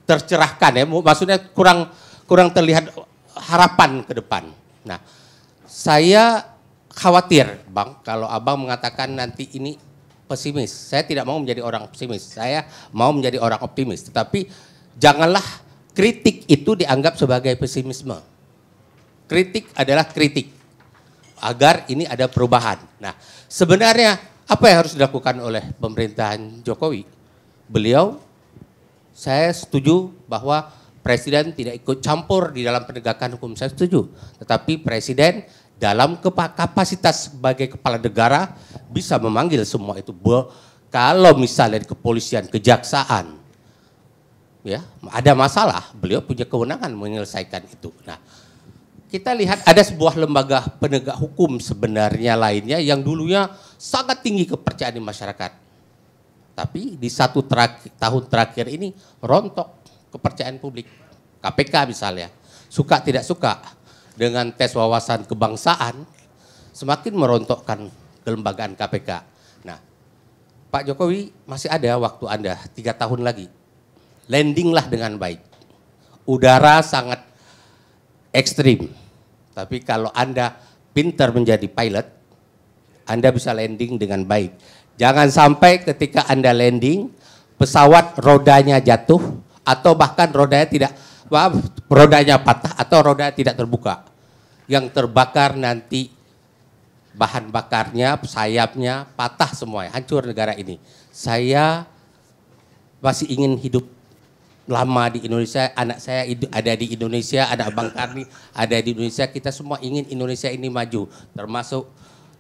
tercerahkan ya, maksudnya kurang terlihat harapan ke depan. Nah, saya khawatir Bang, kalau Abang mengatakan nanti ini pesimis. Saya tidak mau menjadi orang pesimis, saya mau menjadi orang optimis. Tetapi janganlah kritik itu dianggap sebagai pesimisme. Kritik adalah kritik agar ini ada perubahan. Nah, sebenarnya apa yang harus dilakukan oleh pemerintahan Jokowi? Beliau, saya setuju bahwa Presiden tidak ikut campur di dalam penegakan hukum, saya setuju. Tetapi Presiden dalam kapasitas sebagai kepala negara bisa memanggil semua itu. Kalau misalnya di kepolisian, kejaksaan, ya ada masalah, beliau punya kewenangan menyelesaikan itu. Nah, kita lihat ada sebuah lembaga penegak hukum sebenarnya lainnya yang dulunya sangat tinggi kepercayaan di masyarakat. Tapi di 1 tahun terakhir ini rontok kepercayaan publik. KPK misalnya, suka tidak suka dengan tes wawasan kebangsaan semakin merontokkan kelembagaan KPK. Nah, Pak Jokowi masih ada waktu Anda 3 tahun lagi. Landinglah dengan baik. Udara sangat ekstrim. Tapi kalau Anda pintar menjadi pilot, Anda bisa landing dengan baik. Jangan sampai ketika Anda landing, pesawat rodanya jatuh, atau bahkan rodanya patah, atau rodanya tidak terbuka. Yang terbakar nanti bahan bakarnya, sayapnya, patah semuanya, hancur negara ini. Saya masih ingin hidup lama di Indonesia, anak saya ada di Indonesia, anak Bang Karni ada di Indonesia, kita semua ingin Indonesia ini maju, termasuk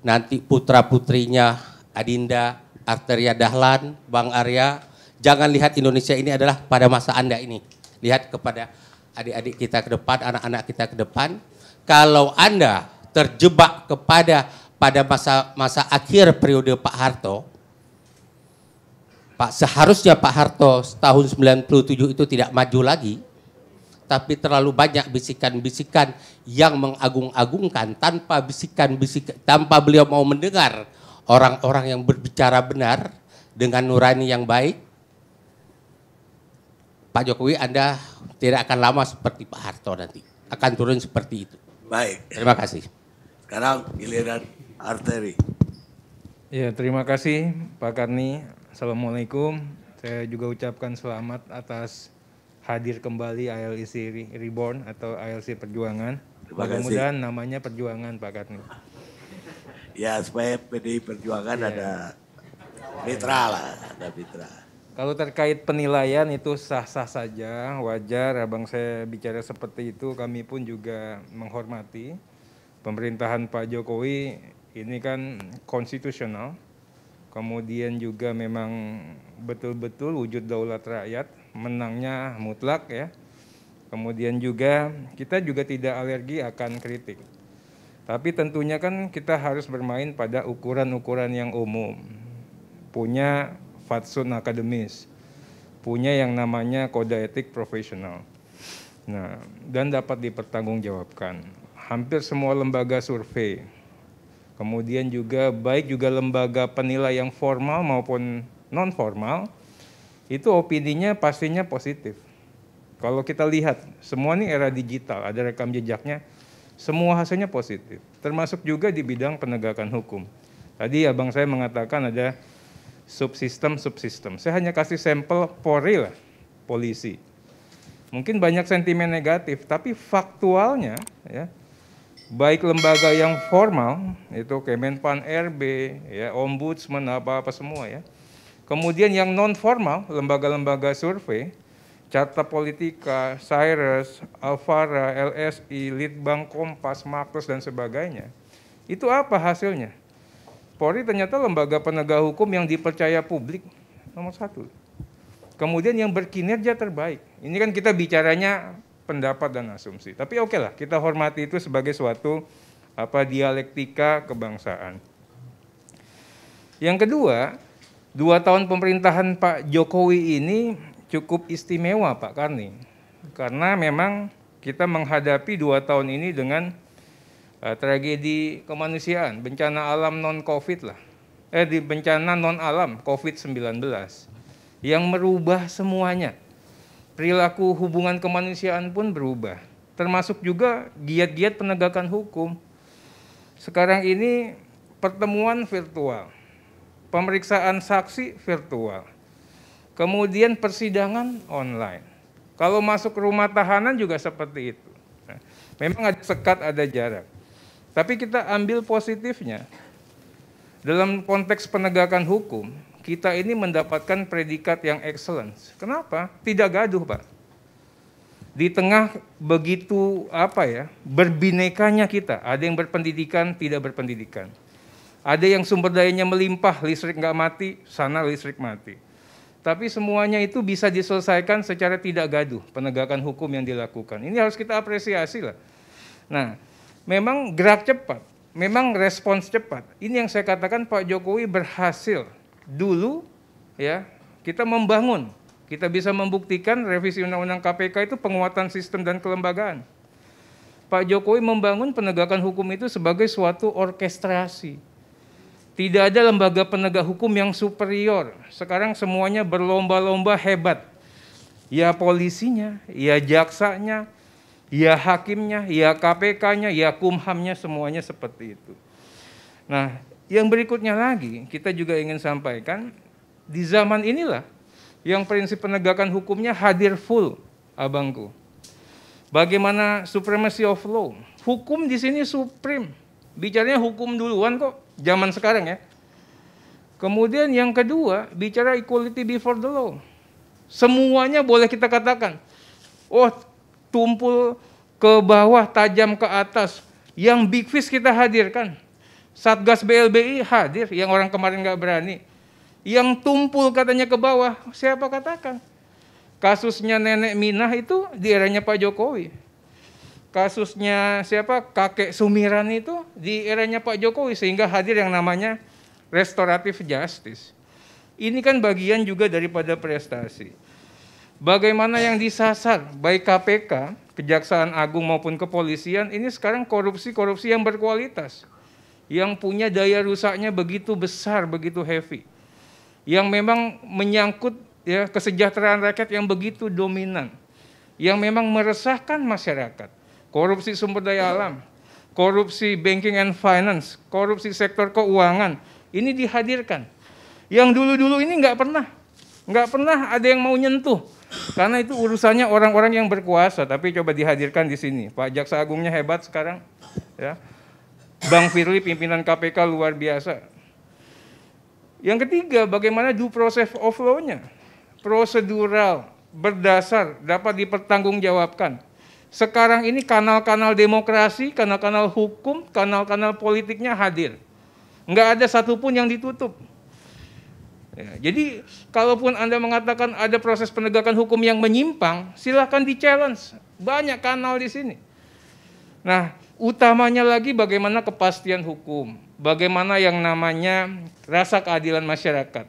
nanti putra-putrinya Adinda, Arteria Dahlan, Bang Arya. Jangan lihat Indonesia ini adalah pada masa Anda ini, lihat kepada adik-adik kita ke depan, anak-anak kita ke depan. Kalau Anda terjebak pada masa akhir periode Pak Harto, seharusnya Pak Harto tahun 97 itu tidak maju lagi, tapi terlalu banyak bisikan-bisikan yang mengagung-agungkan tanpa beliau mau mendengar orang-orang yang berbicara benar dengan nurani yang baik. Pak Jokowi, Anda tidak akan lama seperti Pak Harto nanti, akan turun seperti itu. Baik. Terima kasih. Sekarang giliran Arteri. Ya, terima kasih Pak Karni. Assalamualaikum. Saya juga ucapkan selamat atas hadir kembali ALC Reborn atau ALC Perjuangan. Mudah-mudahan namanya Perjuangan Pak Karni. Ya, supaya PDI Perjuangan ada mitra lah, ada mitra. Kalau terkait penilaian itu sah-sah saja, wajar. Abang saya bicara seperti itu, kami pun juga menghormati. Pemerintahan Pak Jokowi ini kan konstitusional. Kemudian juga memang betul-betul wujud daulat rakyat, menangnya mutlak ya. Kemudian juga kita juga tidak alergi akan kritik. Tapi tentunya kan kita harus bermain pada ukuran-ukuran yang umum. Punya fatsun akademis, punya yang namanya kode etik profesional. Nah, dan dapat dipertanggungjawabkan. Hampir semua lembaga survei, kemudian juga baik juga lembaga penilai yang formal maupun non formal, itu opininya pastinya positif. Kalau kita lihat, semua ini era digital, ada rekam jejaknya, semua hasilnya positif. Termasuk juga di bidang penegakan hukum. Tadi abang saya mengatakan ada subsistem. Saya hanya kasih sampel Polri lah, polisi. Mungkin banyak sentimen negatif, tapi faktualnya, ya, baik lembaga yang formal, itu Kemenpan RB, ya, Ombudsman, apa-apa semua ya. Kemudian yang non formal, lembaga-lembaga survei, Carta Politika, Cyrus, Alfara, LSI, Litbang, Kompas, Makros, dan sebagainya. Itu apa hasilnya? Polri ternyata lembaga penegak hukum yang dipercaya publik nomor 1. Kemudian yang berkinerja terbaik. Ini kan kita bicaranya pendapat dan asumsi. Tapi oke lah, kita hormati itu sebagai suatu dialektika kebangsaan. Yang kedua, 2 tahun pemerintahan Pak Jokowi ini cukup istimewa Pak Karni, karena memang kita menghadapi 2 tahun ini dengan tragedi kemanusiaan, bencana alam non-COVID lah, di bencana non-alam COVID-19 yang merubah semuanya. Perilaku hubungan kemanusiaan pun berubah, termasuk juga giat-giat penegakan hukum. Sekarang ini pertemuan virtual, pemeriksaan saksi virtual, kemudian persidangan online. Kalau masuk rumah tahanan juga seperti itu. Nah, memang ada sekat, ada jarak. Tapi kita ambil positifnya. Dalam konteks penegakan hukum, kita ini mendapatkan predikat yang excellence. Kenapa? Tidak gaduh, Pak. Di tengah begitu berbinekanya kita. Ada yang berpendidikan, tidak berpendidikan. Ada yang sumber dayanya melimpah, listrik nggak mati, sana listrik mati. Tapi semuanya itu bisa diselesaikan secara tidak gaduh, penegakan hukum yang dilakukan. Ini harus kita apresiasi lah. Nah, memang gerak cepat, memang respons cepat. Ini yang saya katakan Pak Jokowi berhasil. Dulu ya, kita membangun, kita bisa membuktikan revisi Undang-Undang KPK itu penguatan sistem dan kelembagaan. Pak Jokowi membangun penegakan hukum itu sebagai suatu orkestrasi. Tidak ada lembaga penegak hukum yang superior. Sekarang semuanya berlomba-lomba hebat. Ya polisinya, ya jaksanya, ya hakimnya, ya KPK-nya, ya Kumham-nya, semuanya seperti itu. Nah, yang berikutnya lagi, kita juga ingin sampaikan, di zaman inilah yang prinsip penegakan hukumnya hadir full, abangku. Bagaimana supremacy of law? Hukum di sini supreme. Bicaranya hukum duluan kok, zaman sekarang ya. Kemudian yang kedua, bicara equality before the law. Semuanya boleh kita katakan, oh tumpul ke bawah, tajam ke atas. Yang big fish kita hadirkan. Satgas BLBI hadir, yang orang kemarin nggak berani. Yang tumpul katanya ke bawah, siapa katakan? Kasusnya Nenek Minah itu di eranya Pak Jokowi. Kasusnya kakek Sumiran itu di eranya Pak Jokowi, sehingga hadir yang namanya restoratif justice. Ini kan bagian juga daripada prestasi. Bagaimana yang disasar, baik KPK, Kejaksaan Agung maupun kepolisian, ini sekarang korupsi-korupsi yang berkualitas. Yang punya daya rusaknya begitu besar, begitu heavy. Yang memang menyangkut ya, kesejahteraan rakyat yang begitu dominan. Yang memang meresahkan masyarakat. Korupsi sumber daya alam, korupsi banking and finance, korupsi sektor keuangan, ini dihadirkan. Yang dulu-dulu ini nggak pernah ada yang mau nyentuh, karena itu urusannya orang-orang yang berkuasa. Tapi coba dihadirkan di sini. Pak Jaksa Agungnya hebat sekarang, ya. Bang Firly pimpinan KPK luar biasa. Yang ketiga, bagaimana due process of law-nya, prosedural, berdasar, dapat dipertanggungjawabkan. Sekarang ini kanal-kanal demokrasi, kanal-kanal hukum, kanal-kanal politiknya hadir. Nggak ada satupun yang ditutup. Ya, jadi, kalaupun Anda mengatakan ada proses penegakan hukum yang menyimpang, silakan di-challenge. Banyak kanal di sini. Nah, utamanya lagi bagaimana kepastian hukum. Bagaimana yang namanya rasa keadilan masyarakat.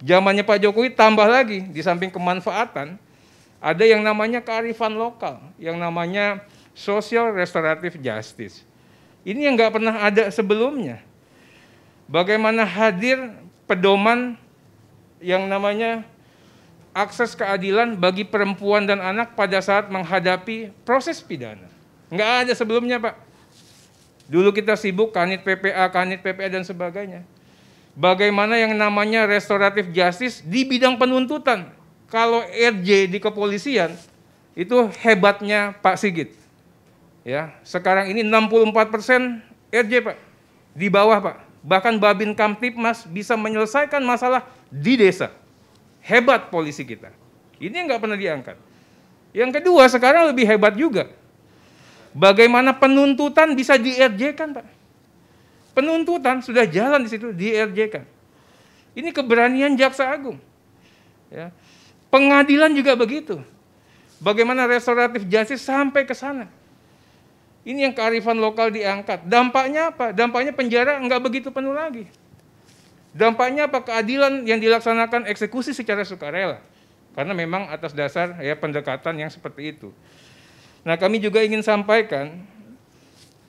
Zamannya Pak Jokowi tambah lagi, di samping kemanfaatan, ada yang namanya kearifan lokal, yang namanya social restorative justice. Ini yang nggak pernah ada sebelumnya. Bagaimana hadir pedoman yang namanya akses keadilan bagi perempuan dan anak pada saat menghadapi proses pidana. Nggak ada sebelumnya, Pak. Dulu kita sibuk kanit PPA dan sebagainya. Bagaimana yang namanya restoratif justice di bidang penuntutan. Kalau RJ di kepolisian, itu hebatnya Pak Sigit. Ya, sekarang ini 64% RJ, Pak. Di bawah, Pak. Bahkan Babin Kamtipmas bisa menyelesaikan masalah di desa. Hebat polisi kita. Ini yang nggak pernah diangkat. Yang kedua, sekarang lebih hebat juga. Bagaimana penuntutan bisa di-RJ-kan, Pak. Penuntutan sudah jalan di situ, di-RJ-kan. Ini keberanian Jaksa Agung. Ya. Pengadilan juga begitu. Bagaimana restoratif justice sampai ke sana. Ini yang kearifan lokal diangkat. Dampaknya apa? Dampaknya penjara nggak begitu penuh lagi. Dampaknya apa? Keadilan yang dilaksanakan eksekusi secara sukarela. Karena memang atas dasar ya pendekatan yang seperti itu. Nah, kami juga ingin sampaikan,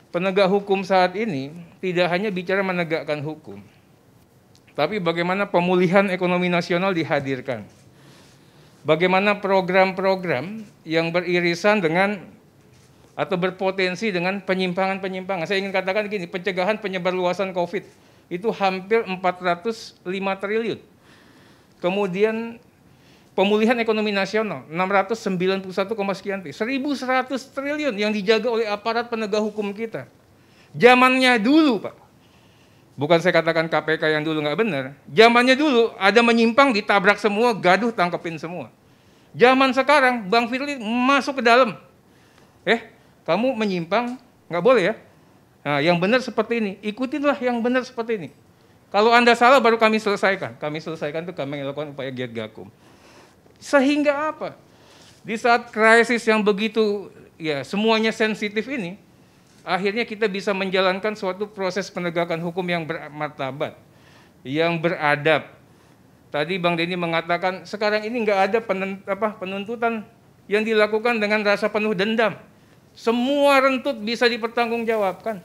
penegak hukum saat ini tidak hanya bicara menegakkan hukum, tapi bagaimana pemulihan ekonomi nasional dihadirkan. Bagaimana program-program yang beririsan dengan atau berpotensi dengan penyimpangan-penyimpangan. Saya ingin katakan gini, pencegahan penyebarluasan COVID itu hampir 405 triliun. Kemudian pemulihan ekonomi nasional 691, sekian, 1.100 triliun yang dijaga oleh aparat penegak hukum kita. Zamannya dulu, Pak. Bukan saya katakan KPK yang dulu nggak benar. Zamannya dulu ada menyimpang ditabrak semua, gaduh tangkepin semua. Zaman sekarang Bang Firly masuk ke dalam. Kamu menyimpang, nggak boleh ya. Nah, yang benar seperti ini, ikutinlah yang benar seperti ini. Kalau Anda salah baru kami selesaikan. Kami selesaikan itu kami melakukan upaya giat gakum. Sehingga apa? Di saat krisis yang begitu ya semuanya sensitif ini, akhirnya kita bisa menjalankan suatu proses penegakan hukum yang bermartabat, yang beradab. Tadi Bang Denny mengatakan sekarang ini nggak ada penuntutan yang dilakukan dengan rasa penuh dendam. Semua rentut bisa dipertanggungjawabkan.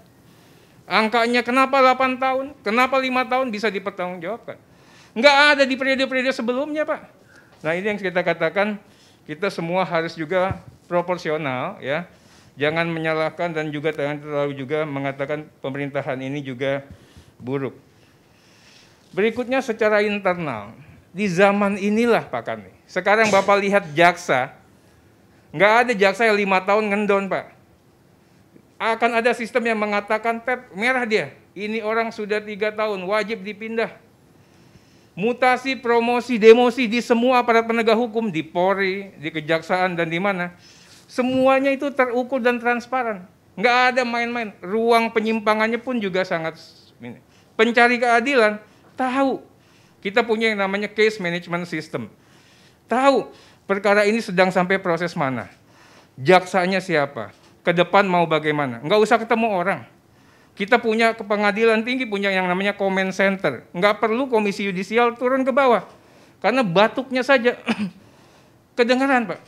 Angkanya kenapa 8 tahun, kenapa 5 tahun bisa dipertanggungjawabkan. Nggak ada di periode-periode sebelumnya, Pak. Nah, ini yang kita katakan, kita semua harus juga proporsional, ya. Jangan menyalahkan dan juga jangan terlalu juga mengatakan pemerintahan ini juga buruk. Berikutnya secara internal, di zaman inilah Pak Kani. Sekarang Bapak lihat jaksa, nggak ada jaksa yang 5 tahun ngendon, Pak. Akan ada sistem yang mengatakan, merah dia, ini orang sudah 3 tahun, wajib dipindah. Mutasi, promosi, demosi di semua aparat penegak hukum, di Polri, di Kejaksaan, dan di mana. Semuanya itu terukur dan transparan. Nggak ada main-main. Ruang penyimpangannya pun juga sangat minim. Pencari keadilan, tahu. Kita punya yang namanya case management system. Tahu perkara ini sedang sampai proses mana. Jaksanya siapa. Ke depan mau bagaimana. Nggak usah ketemu orang. Kita punya ke pengadilan tinggi, punya yang namanya comment center. Nggak perlu komisi yudisial turun ke bawah. Karena batuknya saja kedengaran, Pak.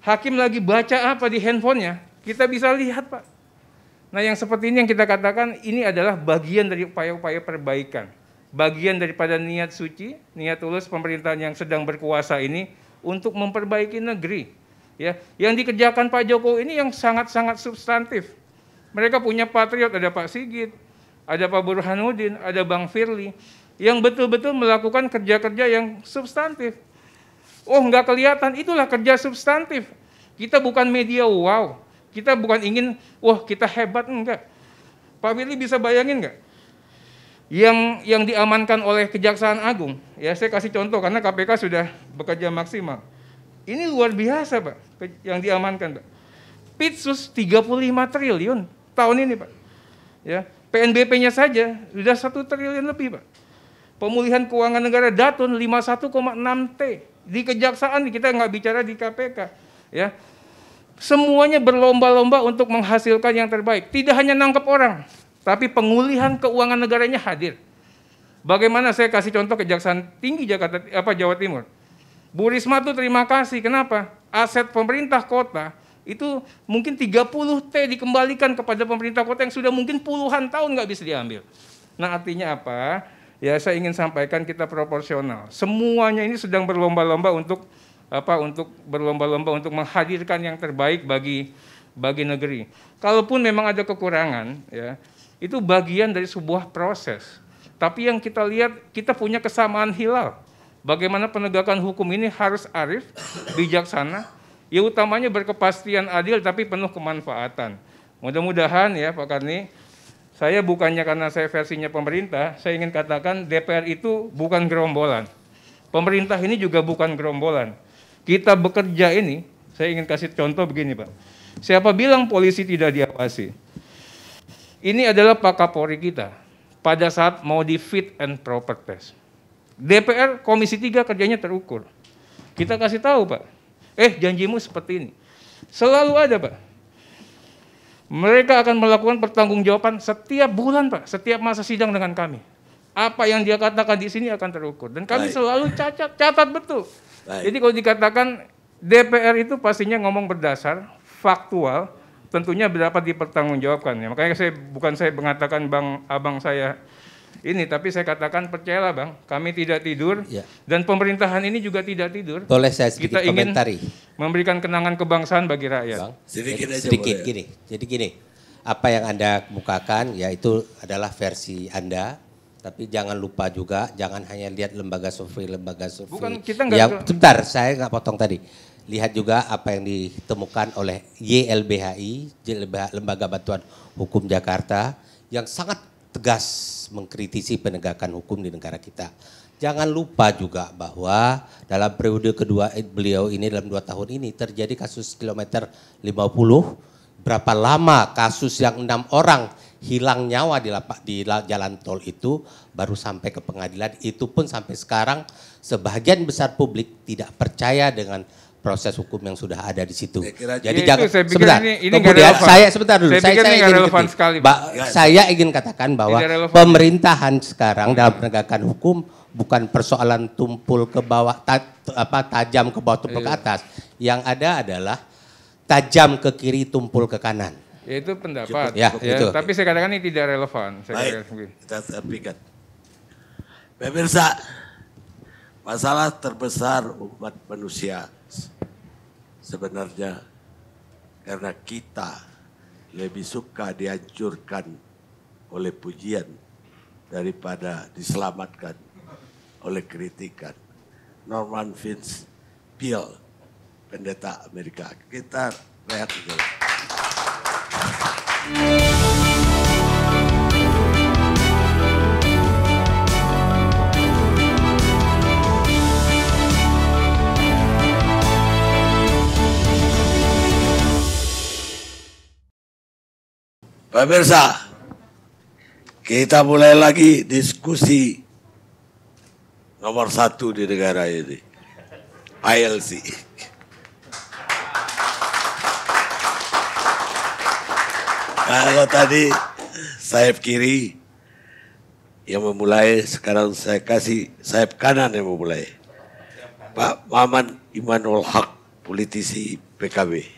Hakim lagi baca apa di handphonenya, kita bisa lihat, Pak. Nah, yang seperti ini yang kita katakan, ini adalah bagian dari upaya-upaya perbaikan. Bagian daripada niat suci, niat tulus pemerintahan yang sedang berkuasa ini untuk memperbaiki negeri. Ya, yang dikerjakan Pak Jokowi ini yang sangat-sangat substantif. Mereka punya patriot, ada Pak Sigit, ada Pak Burhanuddin, ada Bang Firly, yang betul-betul melakukan kerja-kerja yang substantif. Oh, nggak kelihatan, itulah kerja substantif. Kita bukan media wow, kita bukan ingin, wah kita hebat, enggak. Pak Firly bisa bayangin nggak? Yang diamankan oleh Kejaksaan Agung, ya saya kasih contoh karena KPK sudah bekerja maksimal. Ini luar biasa, Pak, yang diamankan, Pak. Pitsus 35 triliun. Tahun ini, Pak. Ya, PNBP-nya saja sudah 1 triliun lebih, Pak. Pemulihan keuangan negara Datun 51,6 T. Di Kejaksaan kita nggak bicara di KPK, ya. Semuanya berlomba-lomba untuk menghasilkan yang terbaik. Tidak hanya nangkep orang, tapi pengulihan keuangan negaranya hadir. Bagaimana saya kasih contoh Kejaksaan Tinggi Jawa Timur. Bu Risma tuh terima kasih. Kenapa? Aset pemerintah kota itu mungkin 30 T dikembalikan kepada pemerintah kota yang sudah mungkin puluhan tahun nggak bisa diambil. Nah, artinya apa? Ya, saya ingin sampaikan kita proporsional. Semuanya ini sedang berlomba-lomba untuk untuk berlomba-lomba untuk menghadirkan yang terbaik bagi negeri. Kalaupun memang ada kekurangan, ya, itu bagian dari sebuah proses. Tapi yang kita lihat, kita punya kesamaan hilal. Bagaimana penegakan hukum ini harus arif, bijaksana, ya utamanya berkepastian adil tapi penuh kemanfaatan. Mudah-mudahan ya Pak Karni, saya bukannya karena saya versinya pemerintah, saya ingin katakan DPR itu bukan gerombolan. Pemerintah ini juga bukan gerombolan. Kita bekerja ini, saya ingin kasih contoh begini Pak. Siapa bilang polisi tidak diawasi? Ini adalah Pak Kapolri kita pada saat mau di fit and proper test. DPR Komisi 3 kerjanya terukur. Kita kasih tahu Pak, janjimu seperti ini. Selalu ada Pak. Mereka akan melakukan pertanggungjawaban setiap bulan Pak, setiap masa sidang dengan kami. Apa yang dia katakan di sini akan terukur. Dan kami selalu catat betul. Jadi kalau dikatakan DPR itu pastinya ngomong berdasar, faktual, tentunya dapat dipertanggungjawabkan. Ya. Makanya bukan saya mengatakan abang saya ini, tapi saya katakan percayalah Bang, kami tidak tidur dan pemerintahan ini juga tidak tidur. Boleh saya sedikit komentari? Memberikan kenangan kebangsaan bagi rakyat. Bang, sedikit gini. Jadi gini, apa yang Anda kemukakan ya itu adalah versi Anda, tapi jangan lupa juga, jangan hanya lihat lembaga survei. Bukan, kita nggak. Sebentar, saya nggak potong tadi. Lihat juga apa yang ditemukan oleh YLBHI, Lembaga Bantuan Hukum Jakarta, yang sangat tegas mengkritisi penegakan hukum di negara kita. Jangan lupa juga bahwa dalam periode kedua beliau ini dalam 2 tahun ini terjadi kasus kilometer 50. Berapa lama kasus yang 6 orang hilang nyawa di jalan tol itu baru sampai ke pengadilan. Itu pun sampai sekarang sebagian besar publik tidak percaya dengan proses hukum yang sudah ada di situ. Jadi jangan sebentar. Kemudian sebentar dulu. Saya ingin katakan bahwa pemerintahan sekarang dalam penegakan hukum bukan persoalan tumpul ke bawah, tajam ke bawah, tumpul ke atas. Yang ada adalah tajam ke kiri, tumpul ke kanan. Itu pendapat. Itu. Tapi saya katakan ini tidak relevan. Kita sampaikan. Pemirsa, masalah terbesar umat manusia sebenarnya karena kita lebih suka dihancurkan oleh pujian daripada diselamatkan oleh kritikan. Norman Vincent Peale, pendeta Amerika. Kita lihat dulu. Pemirsa, kita mulai lagi diskusi nomor 1 di negara ini, ILC. Kalau tadi sayap kiri yang memulai, sekarang saya kasih sayap kanan yang memulai. Pak Maman Imanul Haq, politisi PKB.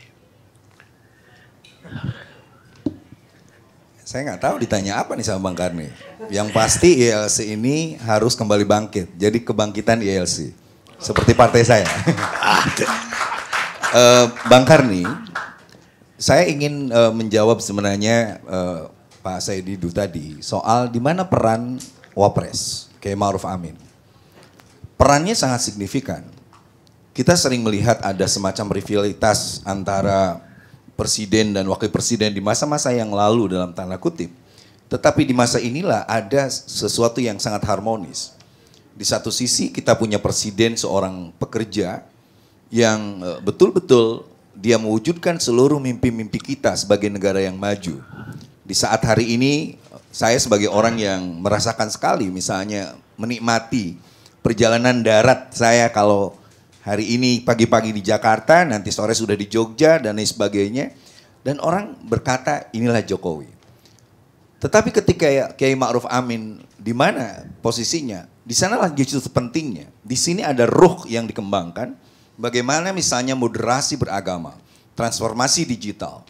Saya nggak tahu ditanya apa nih sama Bang Karni. Yang pasti ILC ini harus kembali bangkit. Jadi kebangkitan ILC. Seperti partai saya. Bang Karni, saya ingin menjawab sebenarnya Pak Said Didu tadi soal di mana peran Wapres, Kiai Ma'ruf Amin. Perannya sangat signifikan. Kita sering melihat ada semacam rivalitas antara presiden dan wakil presiden di masa-masa yang lalu dalam tanda kutip. Tetapi di masa inilah ada sesuatu yang sangat harmonis. Di satu sisi kita punya presiden seorang pekerja yang betul-betul dia mewujudkan seluruh mimpi-mimpi kita sebagai negara yang maju. Di saat hari ini saya sebagai orang yang merasakan sekali misalnya menikmati perjalanan darat saya kalau hari ini pagi-pagi di Jakarta, nanti sore sudah di Jogja dan lain sebagainya. Dan orang berkata inilah Jokowi. Tetapi ketika Kiai Ma'ruf Amin di mana posisinya? Di sanalah justru pentingnya. Di sini ada ruh yang dikembangkan. Bagaimana misalnya moderasi beragama, transformasi digital,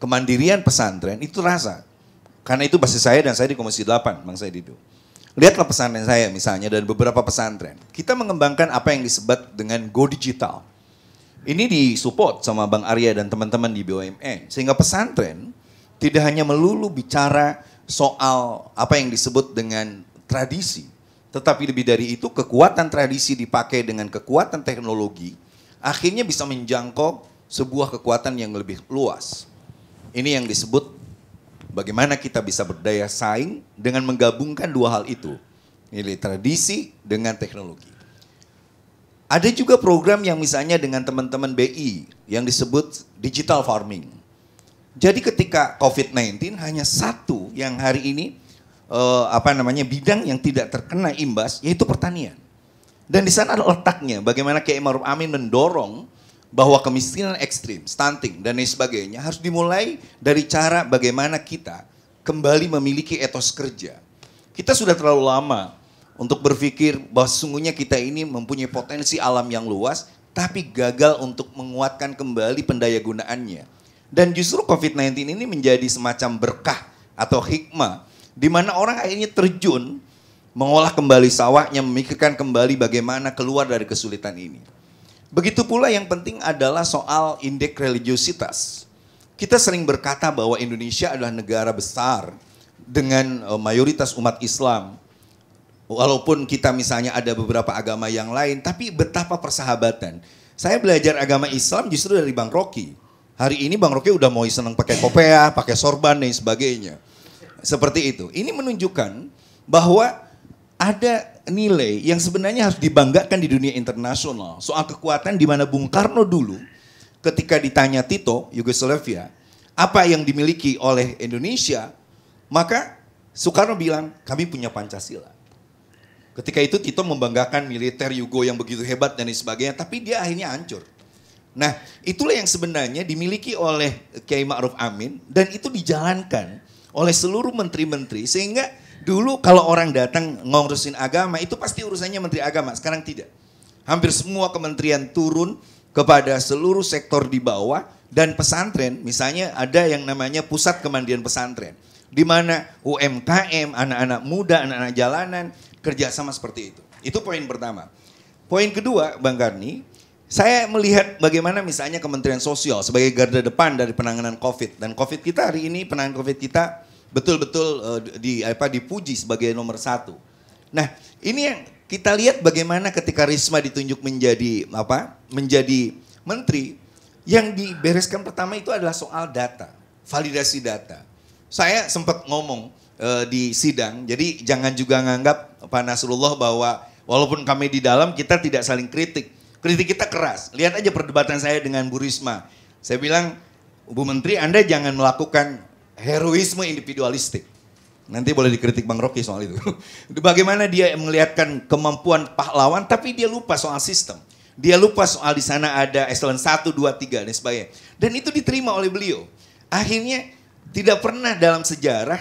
kemandirian pesantren itu terasa. Karena itu basis saya dan saya di Komisi 8, Bang Said Didu. Lihatlah pesantren saya misalnya dan beberapa pesantren. Kita mengembangkan apa yang disebut dengan go digital. Ini disupport sama Bang Arya dan teman-teman di BUMN. Sehingga pesantren tidak hanya melulu bicara soal apa yang disebut dengan tradisi. Tetapi lebih dari itu kekuatan tradisi dipakai dengan kekuatan teknologi. Akhirnya bisa menjangkau sebuah kekuatan yang lebih luas. Ini yang disebut bagaimana kita bisa berdaya saing dengan menggabungkan dua hal itu. Nilai tradisi dengan teknologi. Ada juga program yang misalnya dengan teman-teman BI yang disebut digital farming. Jadi ketika COVID-19 hanya satu yang hari ini bidang yang tidak terkena imbas yaitu pertanian. Dan di sana ada letaknya bagaimana Kiai Ma'ruf Amin mendorong bahwa kemiskinan ekstrim, stunting dan lain sebagainya harus dimulai dari cara bagaimana kita kembali memiliki etos kerja. Kita sudah terlalu lama untuk berpikir bahwa sesungguhnya kita ini mempunyai potensi alam yang luas, tapi gagal untuk menguatkan kembali pendaya gunaannya. Dan justru COVID-19 ini menjadi semacam berkah atau hikmah, di mana orang akhirnya terjun, mengolah kembali sawahnya, memikirkan kembali bagaimana keluar dari kesulitan ini. Begitu pula yang penting adalah soal indeks religiositas. Kita sering berkata bahwa Indonesia adalah negara besar dengan mayoritas umat Islam. Walaupun kita misalnya ada beberapa agama yang lain, tapi betapa persahabatan. Saya belajar agama Islam justru dari Bang Rocky. Hari ini Bang Rocky udah mau senang pakai kopiah, pakai sorban dan sebagainya. Seperti itu. Ini menunjukkan bahwa ada nilai yang sebenarnya harus dibanggakan di dunia internasional. Soal kekuatan di mana Bung Karno dulu ketika ditanya Tito, Yugoslavia, apa yang dimiliki oleh Indonesia, maka Soekarno bilang, kami punya Pancasila. Ketika itu Tito membanggakan militer Yugo yang begitu hebat dan sebagainya, tapi dia akhirnya hancur. Nah, itulah yang sebenarnya dimiliki oleh Kiai Ma'ruf Amin dan itu dijalankan oleh seluruh menteri-menteri sehingga dulu kalau orang datang ngurusin agama itu pasti urusannya menteri agama, sekarang tidak. Hampir semua kementerian turun kepada seluruh sektor di bawah dan pesantren, misalnya ada yang namanya pusat kemandirian pesantren. Di mana UMKM, anak-anak muda, anak-anak jalanan, kerjasama seperti itu. Itu poin pertama. Poin kedua, Bang Karni, saya melihat bagaimana misalnya Kementerian Sosial sebagai garda depan dari penanganan COVID. Dan COVID kita hari ini, penanganan COVID kita betul-betul dipuji sebagai nomor 1. Nah, ini yang kita lihat bagaimana ketika Risma ditunjuk menjadi menteri, yang dibereskan pertama itu adalah soal data, validasi data. Saya sempat ngomong di sidang, jadi jangan juga nganggap Pak Nasrullah bahwa walaupun kami di dalam kita tidak saling kritik. Kritik kita keras. Lihat aja perdebatan saya dengan Bu Risma. Saya bilang, Bu Menteri Anda jangan melakukan heroisme individualistik. Nanti boleh dikritik Bang Rocky soal itu. Bagaimana dia melihatkan kemampuan pahlawan tapi dia lupa soal sistem. Dia lupa soal di sana ada eselon 1, 2, 3 dan sebagainya. Dan itu diterima oleh beliau. Akhirnya tidak pernah dalam sejarah,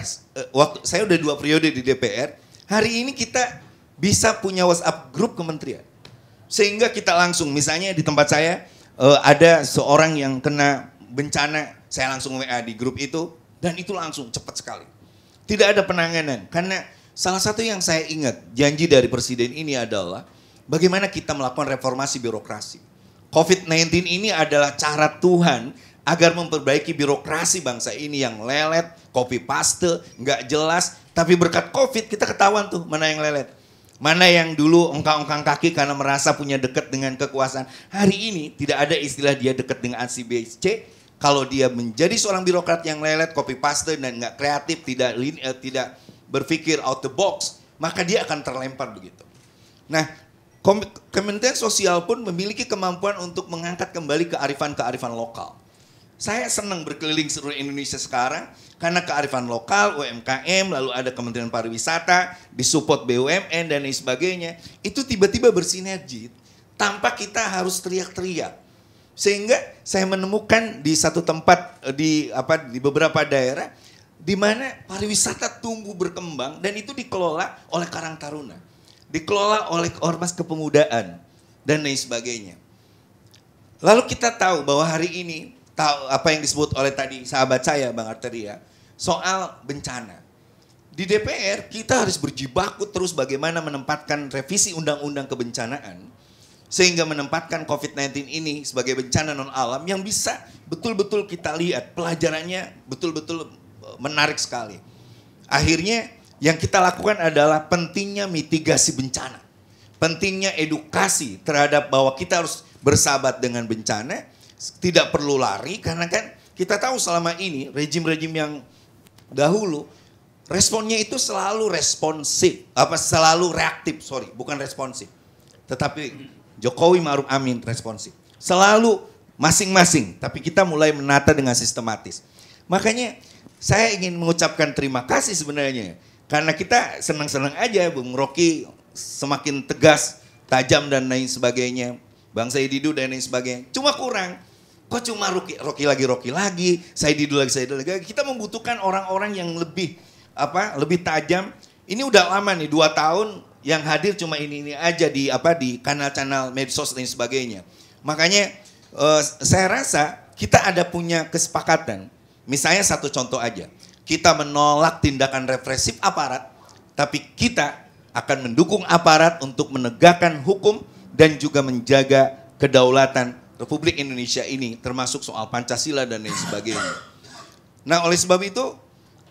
waktu saya udah 2 periode di DPR, hari ini kita bisa punya WhatsApp grup kementerian. Sehingga kita langsung, misalnya di tempat saya ada seorang yang kena bencana, saya langsung WA di grup itu, dan itu langsung cepat sekali. Tidak ada penanganan, karena salah satu yang saya ingat, janji dari Presiden ini adalah bagaimana kita melakukan reformasi birokrasi. COVID-19 ini adalah cara Tuhan agar memperbaiki birokrasi bangsa ini yang lelet, copy paste, nggak jelas. Tapi berkat COVID kita ketahuan tuh mana yang lelet. Mana yang dulu ongkang-ongkang kaki karena merasa punya dekat dengan kekuasaan. Hari ini tidak ada istilah dia dekat dengan A, B, C. Kalau dia menjadi seorang birokrat yang lelet, copy paste dan nggak kreatif, tidak berpikir out the box, maka dia akan terlempar begitu. Nah, Kementerian Sosial pun memiliki kemampuan untuk mengangkat kembali kearifan-kearifan lokal. Saya senang berkeliling seluruh Indonesia sekarang karena kearifan lokal, UMKM, lalu ada Kementerian Pariwisata, disupport BUMN dan lain sebagainya. Itu tiba-tiba bersinergi tanpa kita harus teriak-teriak. Sehingga saya menemukan di satu tempat di beberapa daerah di mana pariwisata tumbuh berkembang dan itu dikelola oleh Karang Taruna, dikelola oleh Ormas Kepemudaan dan lain sebagainya. Lalu kita tahu bahwa hari ini tahu apa yang disebut oleh tadi sahabat saya Bang Arteria soal bencana. Di DPR kita harus berjibaku terus bagaimana menempatkan revisi undang-undang kebencanaan Sehingga menempatkan COVID-19 ini sebagai bencana non alam yang bisa betul-betul kita lihat pelajarannya betul-betul menarik sekali. Akhirnya yang kita lakukan adalah pentingnya mitigasi bencana. Pentingnya edukasi terhadap bahwa kita harus bersahabat dengan bencana, tidak perlu lari karena kan kita tahu selama ini rejim-rejim yang dahulu responnya itu selalu responsif, selalu reaktif, bukan responsif. Tetapi Jokowi Ma'ruf Amin responsif. Selalu masing-masing, tapi kita mulai menata dengan sistematis. Makanya saya ingin mengucapkan terima kasih sebenarnya. Karena kita senang-senang aja Bung Rocky semakin tegas, tajam dan lain sebagainya. Bang Said Didu dan lain sebagainya. Cuma kurang, kok cuma Rocky lagi, Said Didu lagi. Kita membutuhkan orang-orang yang lebih tajam. Ini udah lama nih, 2 tahun. Yang hadir cuma ini aja di kanal-kanal medsos dan sebagainya. Makanya saya rasa kita ada punya kesepakatan. Misalnya satu contoh aja. Kita menolak tindakan represif aparat, tapi kita akan mendukung aparat untuk menegakkan hukum dan juga menjaga kedaulatan Republik Indonesia ini, termasuk soal Pancasila dan lain sebagainya. Nah, oleh sebab itu,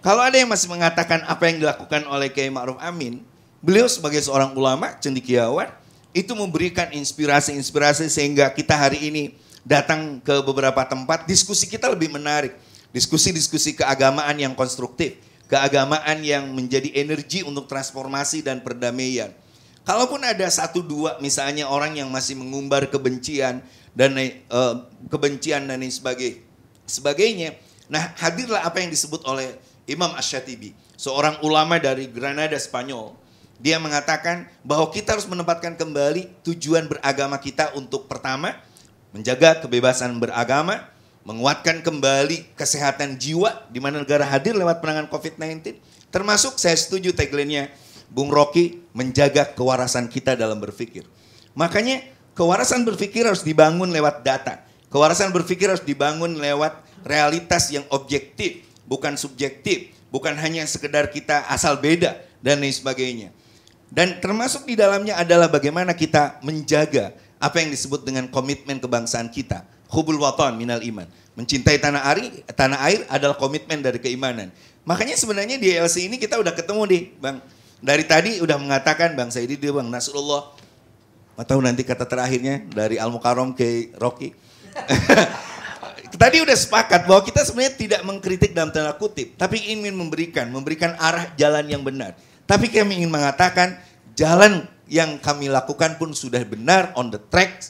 kalau ada yang masih mengatakan apa yang dilakukan oleh Kiai Ma'ruf Amin, beliau sebagai seorang ulama, cendekiawan, itu memberikan inspirasi-inspirasi sehingga kita hari ini datang ke beberapa tempat, diskusi kita lebih menarik. Diskusi-diskusi keagamaan yang konstruktif, keagamaan yang menjadi energi untuk transformasi dan perdamaian. Kalaupun ada 1-2 misalnya orang yang masih mengumbar kebencian dan lain sebagainya. Nah, hadirlah apa yang disebut oleh Imam Ash-Shatibi, seorang ulama dari Granada, Spanyol. Dia mengatakan bahwa kita harus menempatkan kembali tujuan beragama kita untuk pertama, menjaga kebebasan beragama, menguatkan kembali kesehatan jiwa di mana negara hadir lewat penanganan COVID-19. Termasuk saya setuju tagline-nya Bung Rocky, menjaga kewarasan kita dalam berpikir. Makanya kewarasan berpikir harus dibangun lewat data. Kewarasan berpikir harus dibangun lewat realitas yang objektif, bukan subjektif. Bukan hanya sekedar kita asal beda dan lain sebagainya. Dan termasuk di dalamnya adalah bagaimana kita menjaga apa yang disebut dengan komitmen kebangsaan kita. Hubul watan minal iman. Mencintai tanah air adalah komitmen dari keimanan. Makanya sebenarnya di LC ini kita udah ketemu nih Bang. Dari tadi udah mengatakan Bang Saidi, Bang Nasrullah. Atau nanti kata terakhirnya dari Al-Mukarram ke Rocky. Tadi udah sepakat bahwa kita sebenarnya tidak mengkritik dalam tanda kutip. Tapi ingin memberikan arah jalan yang benar. Tapi kami ingin mengatakan jalan yang kami lakukan pun sudah benar, on the track.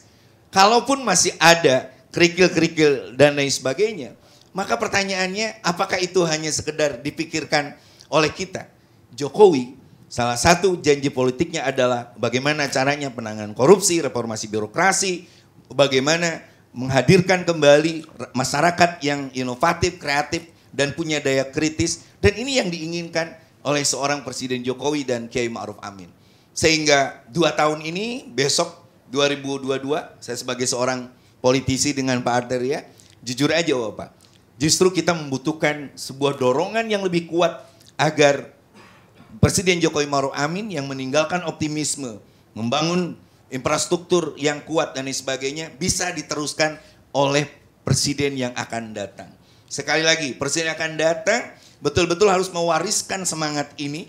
Kalaupun masih ada kerikil-kerikil dan lain sebagainya, maka pertanyaannya apakah itu hanya sekedar dipikirkan oleh kita? Jokowi, salah satu janji politiknya adalah bagaimana caranya penanganan korupsi, reformasi birokrasi, bagaimana menghadirkan kembali masyarakat yang inovatif, kreatif, dan punya daya kritis. Dan ini yang diinginkan oleh seorang Presiden Jokowi dan Kiai Ma'ruf Amin. Sehingga 2 tahun ini, besok 2022, saya sebagai seorang politisi dengan Pak Arteria, jujur aja Bapak, justru kita membutuhkan sebuah dorongan yang lebih kuat agar Presiden Jokowi Ma'ruf Amin yang meninggalkan optimisme, membangun infrastruktur yang kuat dan sebagainya bisa diteruskan oleh Presiden yang akan datang. Sekali lagi, Presiden yang akan datang betul-betul harus mewariskan semangat ini.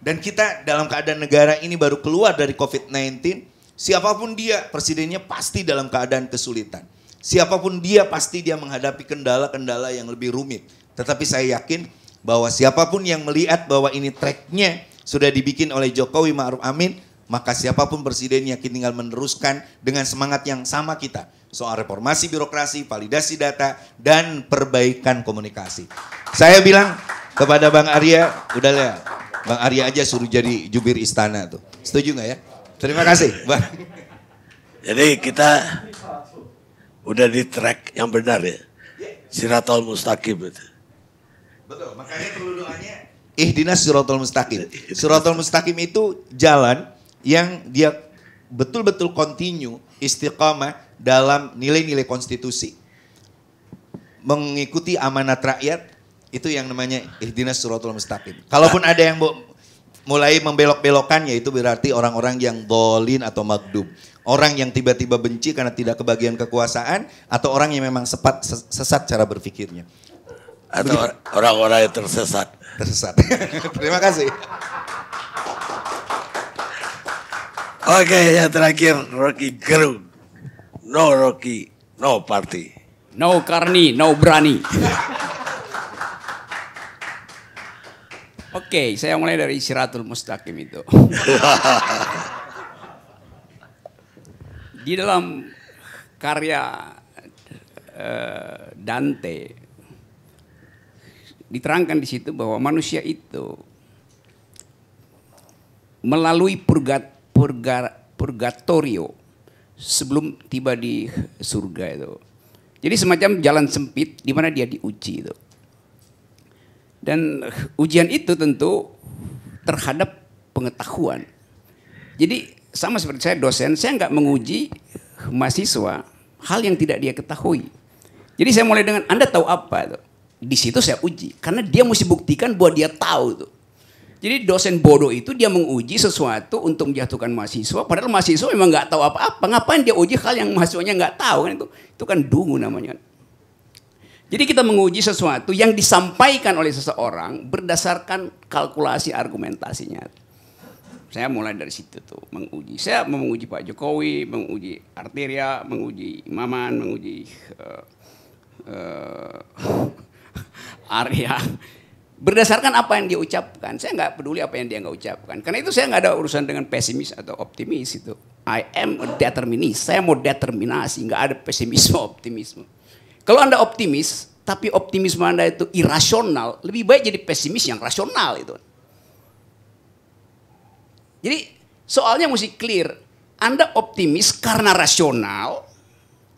Dan kita dalam keadaan negara ini baru keluar dari COVID-19, siapapun dia, presidennya pasti dalam keadaan kesulitan. Siapapun dia, pasti dia menghadapi kendala-kendala yang lebih rumit. Tetapi saya yakin bahwa siapapun yang melihat bahwa ini tracknya sudah dibikin oleh Jokowi Ma'ruf Amin, maka siapapun presidennya tinggal meneruskan dengan semangat yang sama kita. Soal reformasi birokrasi, validasi data, dan perbaikan komunikasi. Saya bilang kepada Bang Arya, udahlah Bang Arya aja suruh jadi jubir istana tuh. Setuju nggak ya? Terima kasih Bang. Jadi kita udah di track yang benar ya. Siratal Mustaqim itu. Betul, makanya perlu doanya ihdinas siratal mustaqim. Siratal mustaqim itu jalan yang dia betul-betul continue, istiqamah dalam nilai-nilai konstitusi. Mengikuti amanat rakyat, itu yang namanya ihdinas siratal mustaqim. Kalaupun ada yang mulai membelok-belokkannya itu berarti orang-orang yang dolin atau magdub. Orang yang tiba-tiba benci karena tidak kebagian kekuasaan atau orang yang memang sesat cara berpikirnya. Atau orang-orang yang tersesat. Tersesat. Terima kasih. Oke, yang terakhir Rocky Gerung. No Rocky, no party. No Karni, no berani. Oke, saya mulai dari Siratul Mustaqim itu. Di dalam karya Dante diterangkan di situ bahwa manusia itu melalui purgatorio sebelum tiba di surga itu. Jadi semacam jalan sempit di mana dia diuji itu. Dan ujian itu tentu terhadap pengetahuan. Jadi sama seperti saya dosen, saya nggak menguji mahasiswa hal yang tidak dia ketahui. Jadi saya mulai dengan Anda tahu apa? Itu. Di situ saya uji, karena dia mesti buktikan bahwa dia tahu itu. Jadi dosen bodoh itu dia menguji sesuatu untuk menjatuhkan mahasiswa, padahal mahasiswa memang nggak tahu apa-apa. Ngapain dia uji hal yang mahasiswanya nggak tahu kan itu? Itu kan dungu namanya. Jadi kita menguji sesuatu yang disampaikan oleh seseorang berdasarkan kalkulasi argumentasinya. Saya mulai dari situ tuh menguji. Saya menguji Pak Jokowi, menguji Arteria, menguji Maman, menguji Arya. Berdasarkan apa yang dia ucapkan. Saya nggak peduli apa yang dia nggak ucapkan. Karena itu saya nggak ada urusan dengan pesimis atau optimis itu. I am a determinist. Saya mau determinasi, nggak ada pesimisme optimisme. Kalau Anda optimis, tapi optimisme Anda itu irasional, lebih baik jadi pesimis yang rasional itu. Jadi soalnya mesti clear, Anda optimis karena rasional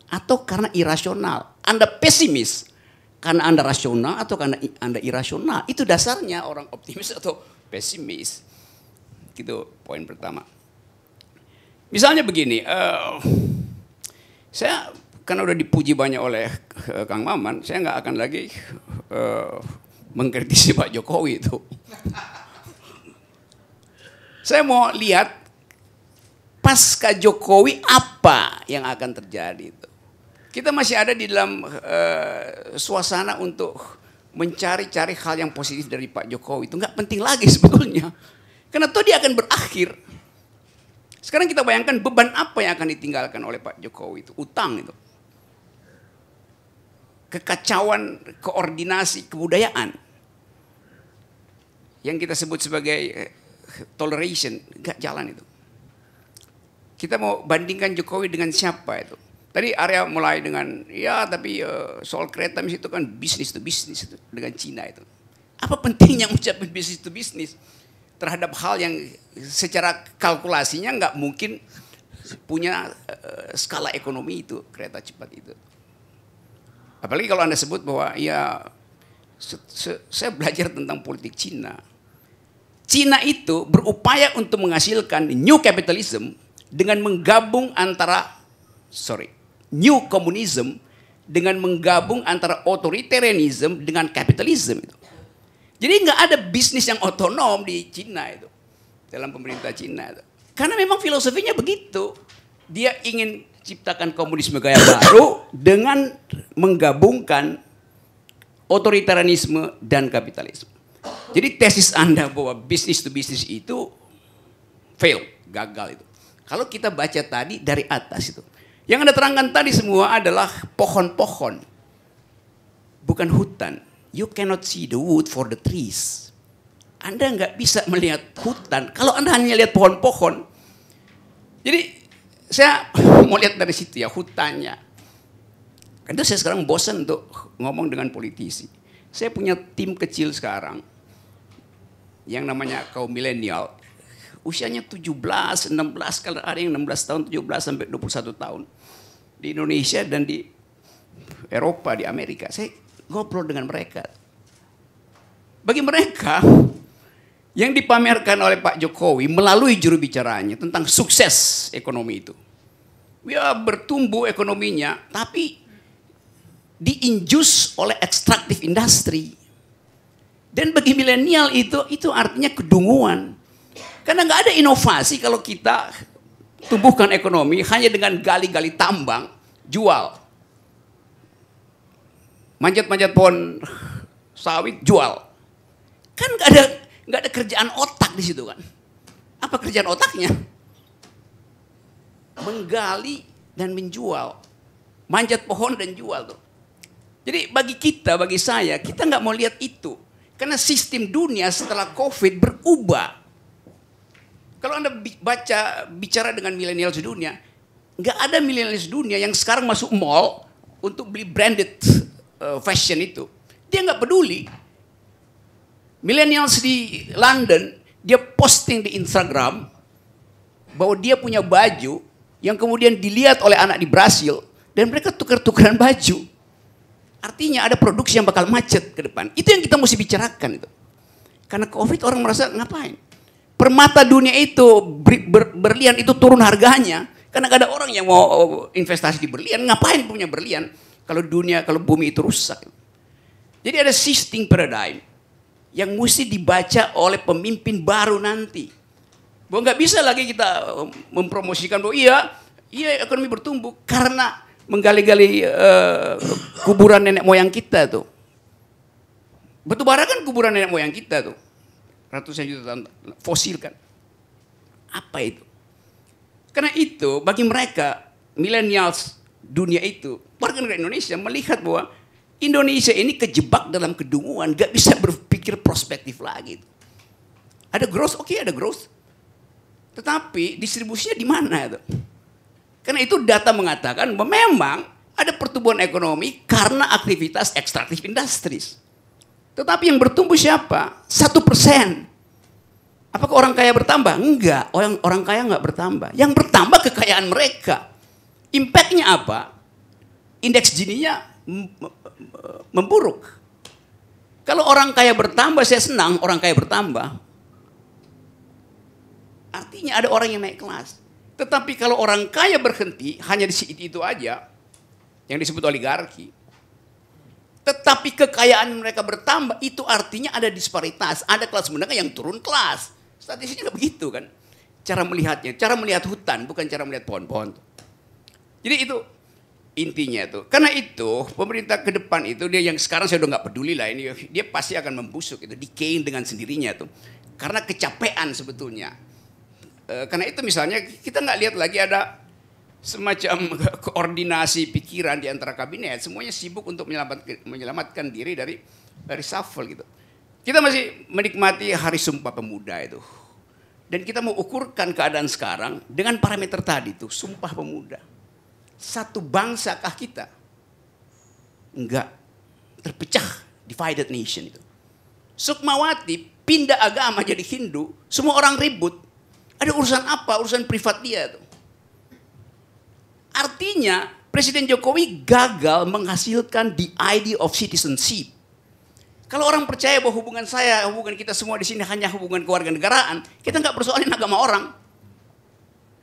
atau karena irasional. Anda pesimis karena Anda rasional atau karena Anda irasional. Itu dasarnya orang optimis atau pesimis. Gitu poin pertama. Misalnya begini, saya karena udah dipuji banyak oleh Kang Maman, saya nggak akan lagi mengkritisi Pak Jokowi itu. Saya mau lihat pasca Jokowi apa yang akan terjadi itu. Kita masih ada di dalam suasana untuk mencari-cari hal yang positif dari Pak Jokowi. Itu nggak penting lagi sebetulnya. Karena itu dia akan berakhir. Sekarang kita bayangkan beban apa yang akan ditinggalkan oleh Pak Jokowi itu. Utang itu. Kekacauan koordinasi kebudayaan yang kita sebut sebagai toleration, nggak jalan itu. Kita mau bandingkan Jokowi dengan siapa itu? Tadi Arya mulai dengan ya tapi soal kereta itu kan bisnis to bisnis itu dengan Cina itu. Apa pentingnya mengucapkan bisnis to bisnis terhadap hal yang secara kalkulasinya nggak mungkin punya skala ekonomi itu kereta cepat itu. Apalagi kalau Anda sebut bahwa ya saya belajar tentang politik Cina. Cina itu berupaya untuk menghasilkan new capitalism dengan menggabung antara new communism dengan menggabung antara authoritarianism dengan kapitalisme itu. Jadi nggak ada bisnis yang otonom di Cina itu dalam pemerintah Cina itu. Karena memang filosofinya begitu. Dia ingin ciptakan komunisme gaya baru dengan menggabungkan otoritarianisme dan kapitalisme. Jadi tesis Anda bahwa bisnis to bisnis itu fail, gagal itu. Kalau kita baca tadi dari atas itu. Yang Anda terangkan tadi semua adalah pohon-pohon. Bukan hutan. You cannot see the wood for the trees. Anda nggak bisa melihat hutan kalau Anda hanya lihat pohon-pohon. Jadi saya mau lihat dari situ ya hutannya. Karena saya sekarang bosan untuk ngomong dengan politisi. Saya punya tim kecil sekarang yang namanya kaum milenial. Usianya 17, 16, kalau ada yang 16 tahun, 17 sampai 21 tahun. Di Indonesia dan di Eropa, di Amerika. Saya ngobrol dengan mereka. Bagi mereka, yang dipamerkan oleh Pak Jokowi melalui juru bicaranya tentang sukses ekonomi itu. Ya bertumbuh ekonominya, tapi diinjus oleh extractive industry. Dan bagi milenial itu artinya kedunguan. Karena nggak ada inovasi kalau kita tumbuhkan ekonomi hanya dengan gali-gali tambang, jual. Manjat-manjat pohon sawit, jual. Kan nggak ada kerjaan otak di situ kan. Apa kerjaan otaknya? Menggali dan menjual. Manjat pohon dan jual tuh. Jadi bagi kita, bagi saya, kita nggak mau lihat itu. Karena sistem dunia setelah COVID berubah. Kalau Anda bicara dengan milenial dunia, nggak ada milenial dunia yang sekarang masuk mall untuk beli branded fashion itu. Dia nggak peduli. Millennials di London, dia posting di Instagram bahwa dia punya baju yang kemudian dilihat oleh anak di Brasil dan mereka tukar-tukaran baju. Artinya ada produksi yang bakal macet ke depan. Itu yang kita mesti bicarakan itu. Karena COVID orang merasa ngapain? Permata dunia itu, berlian itu turun harganya. Karena gak ada orang yang mau investasi di berlian. Ngapain punya berlian kalau bumi itu rusak. Jadi ada shifting paradigm yang mesti dibaca oleh pemimpin baru nanti. Bahwa nggak bisa lagi kita mempromosikan bahwa iya ekonomi bertumbuh karena menggali-gali kuburan nenek moyang kita tuh. Batu bara kan kuburan nenek moyang kita tuh. Ratusan juta tahun fosil kan. Apa itu? Karena itu bagi mereka millennials dunia itu, warga negara Indonesia melihat bahwa Indonesia ini kejebak dalam kedunguan, gak bisa berpikir prospektif lagi. Ada growth, oke, ada growth. Tetapi distribusinya di mana itu? Karena itu data mengatakan bahwa memang ada pertumbuhan ekonomi karena aktivitas ekstraktif industries. Tetapi yang bertumbuh siapa? 1%. Apakah orang kaya bertambah? Enggak, orang kaya enggak bertambah. Yang bertambah kekayaan mereka. Impact-nya apa? Indeks Gini-nya memburuk. Kalau orang kaya bertambah, saya senang orang kaya bertambah. Artinya ada orang yang naik kelas. Tetapi kalau orang kaya berhenti hanya di itu aja, yang disebut oligarki. Tetapi kekayaan mereka bertambah, itu artinya ada disparitas. Ada kelas menengah yang turun kelas. Statistiknya begitu kan. Cara melihatnya, cara melihat hutan, bukan cara melihat pohon-pohon. Jadi itu intinya tuh. Karena itu pemerintah ke depan itu, dia yang sekarang saya udah nggak peduli lah ini, dia pasti akan membusuk itu, decaying dengan sendirinya tuh. Karena kecapean sebetulnya. Karena itu misalnya kita nggak lihat lagi ada semacam koordinasi pikiran di antara kabinet, semuanya sibuk untuk menyelamatkan diri dari reshuffle gitu. Kita masih menikmati Hari Sumpah Pemuda itu. Dan kita mau ukurkan keadaan sekarang dengan parameter tadi tuh, Sumpah Pemuda. Satu bangsakah kita? Enggak. Terpecah, divided nation itu. Sukmawati pindah agama jadi Hindu, semua orang ribut. Ada urusan apa? Urusan privat dia tuh. Artinya Presiden Jokowi gagal menghasilkan the idea of citizenship. Kalau orang percaya bahwa hubungan kita semua di sini hanya hubungan kewarganegaraan, kita nggak persoalin agama orang.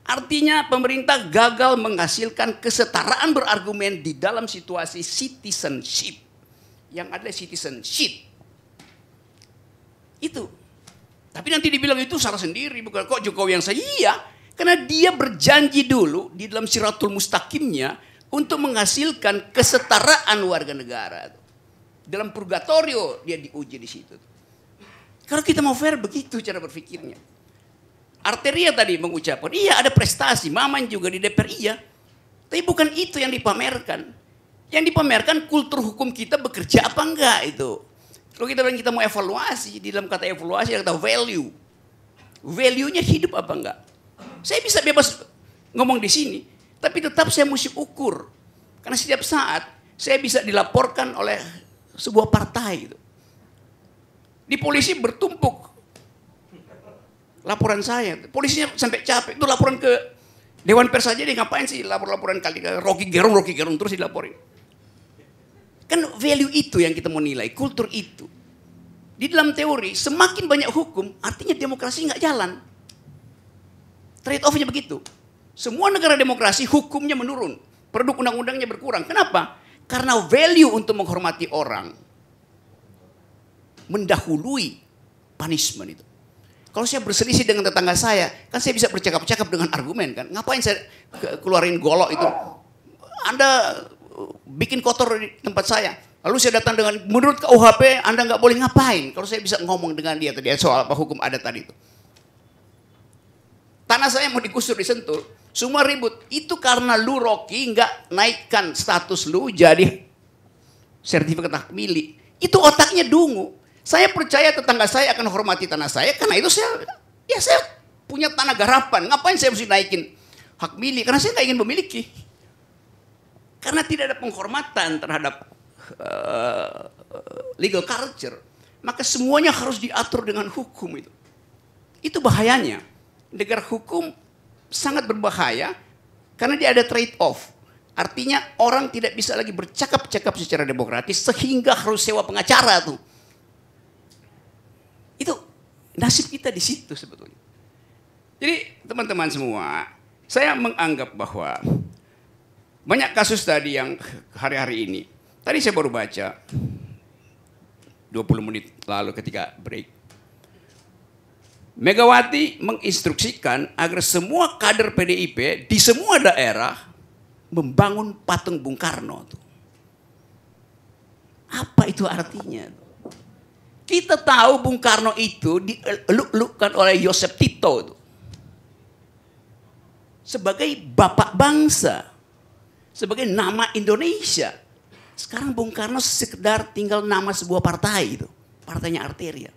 Artinya pemerintah gagal menghasilkan kesetaraan berargumen di dalam situasi citizenship. Yang ada citizenship. Itu. Tapi nanti dibilang itu salah sendiri, bukan kok Jokowi yang saya. Iya, karena dia berjanji dulu di dalam Siratul Mustaqimnya untuk menghasilkan kesetaraan warga negara. Dalam purgatorio dia diuji di situ. Kalau kita mau fair begitu cara berpikirnya. Arteria tadi mengucapkan, iya ada prestasi, Maman juga di DPR iya. Tapi bukan itu yang dipamerkan. Yang dipamerkan kultur hukum kita bekerja apa enggak itu. Kalau kita bilang kita mau evaluasi, di dalam kata evaluasi ada kata value. Value-nya hidup apa enggak? Saya bisa bebas ngomong di sini, tapi tetap saya mesti ukur. Karena setiap saat saya bisa dilaporkan oleh sebuah partai itu. Di polisi bertumpuk laporan saya. Polisinya sampai capek. Itu laporan ke Dewan Pers saja dia ngapain sih laporan kali Rocky Gerung terus dilaporin. Kan value itu yang kita mau nilai, kultur itu. Di dalam teori, semakin banyak hukum, artinya demokrasi nggak jalan. Trade off-nya begitu. Semua negara demokrasi hukumnya menurun, produk undang-undangnya berkurang. Kenapa? Karena value untuk menghormati orang mendahului punishment itu. Kalau saya berselisih dengan tetangga saya, kan saya bisa bercakap-cakap dengan argumen kan. Ngapain saya keluarin golok itu? Anda bikin kotor di tempat saya. Lalu saya datang dengan, menurut KUHP Anda nggak boleh ngapain. Kalau saya bisa ngomong dengan dia tadi soal apa hukum adat tadi itu. Tanah saya mau digusur di Sentul, semua ribut. Itu karena lu Rocky nggak naikkan status lu jadi sertifikat hak milik. Itu otaknya dungu. Saya percaya tetangga saya akan hormati tanah saya, karena itu saya punya tanah garapan. Ngapain saya mesti naikin hak milik? Karena saya nggak ingin memiliki. Karena tidak ada penghormatan terhadap legal culture. Maka semuanya harus diatur dengan hukum itu. Itu bahayanya. Negara hukum sangat berbahaya karena dia ada trade off. Artinya orang tidak bisa lagi bercakap-cakap secara demokratis sehingga harus sewa pengacara tuh. Itu nasib kita di situ sebetulnya. Jadi teman-teman semua, saya menganggap bahwa banyak kasus tadi yang hari-hari ini. Tadi saya baru baca 20 menit lalu ketika break. Megawati menginstruksikan agar semua kader PDIP di semua daerah membangun patung Bung Karno. Apa itu artinya? Kita tahu Bung Karno itu dieluk-elukkan oleh Joseph Tito sebagai bapak bangsa, sebagai nama Indonesia. Sekarang Bung Karno sekedar tinggal nama sebuah partai itu, partainya Arteria.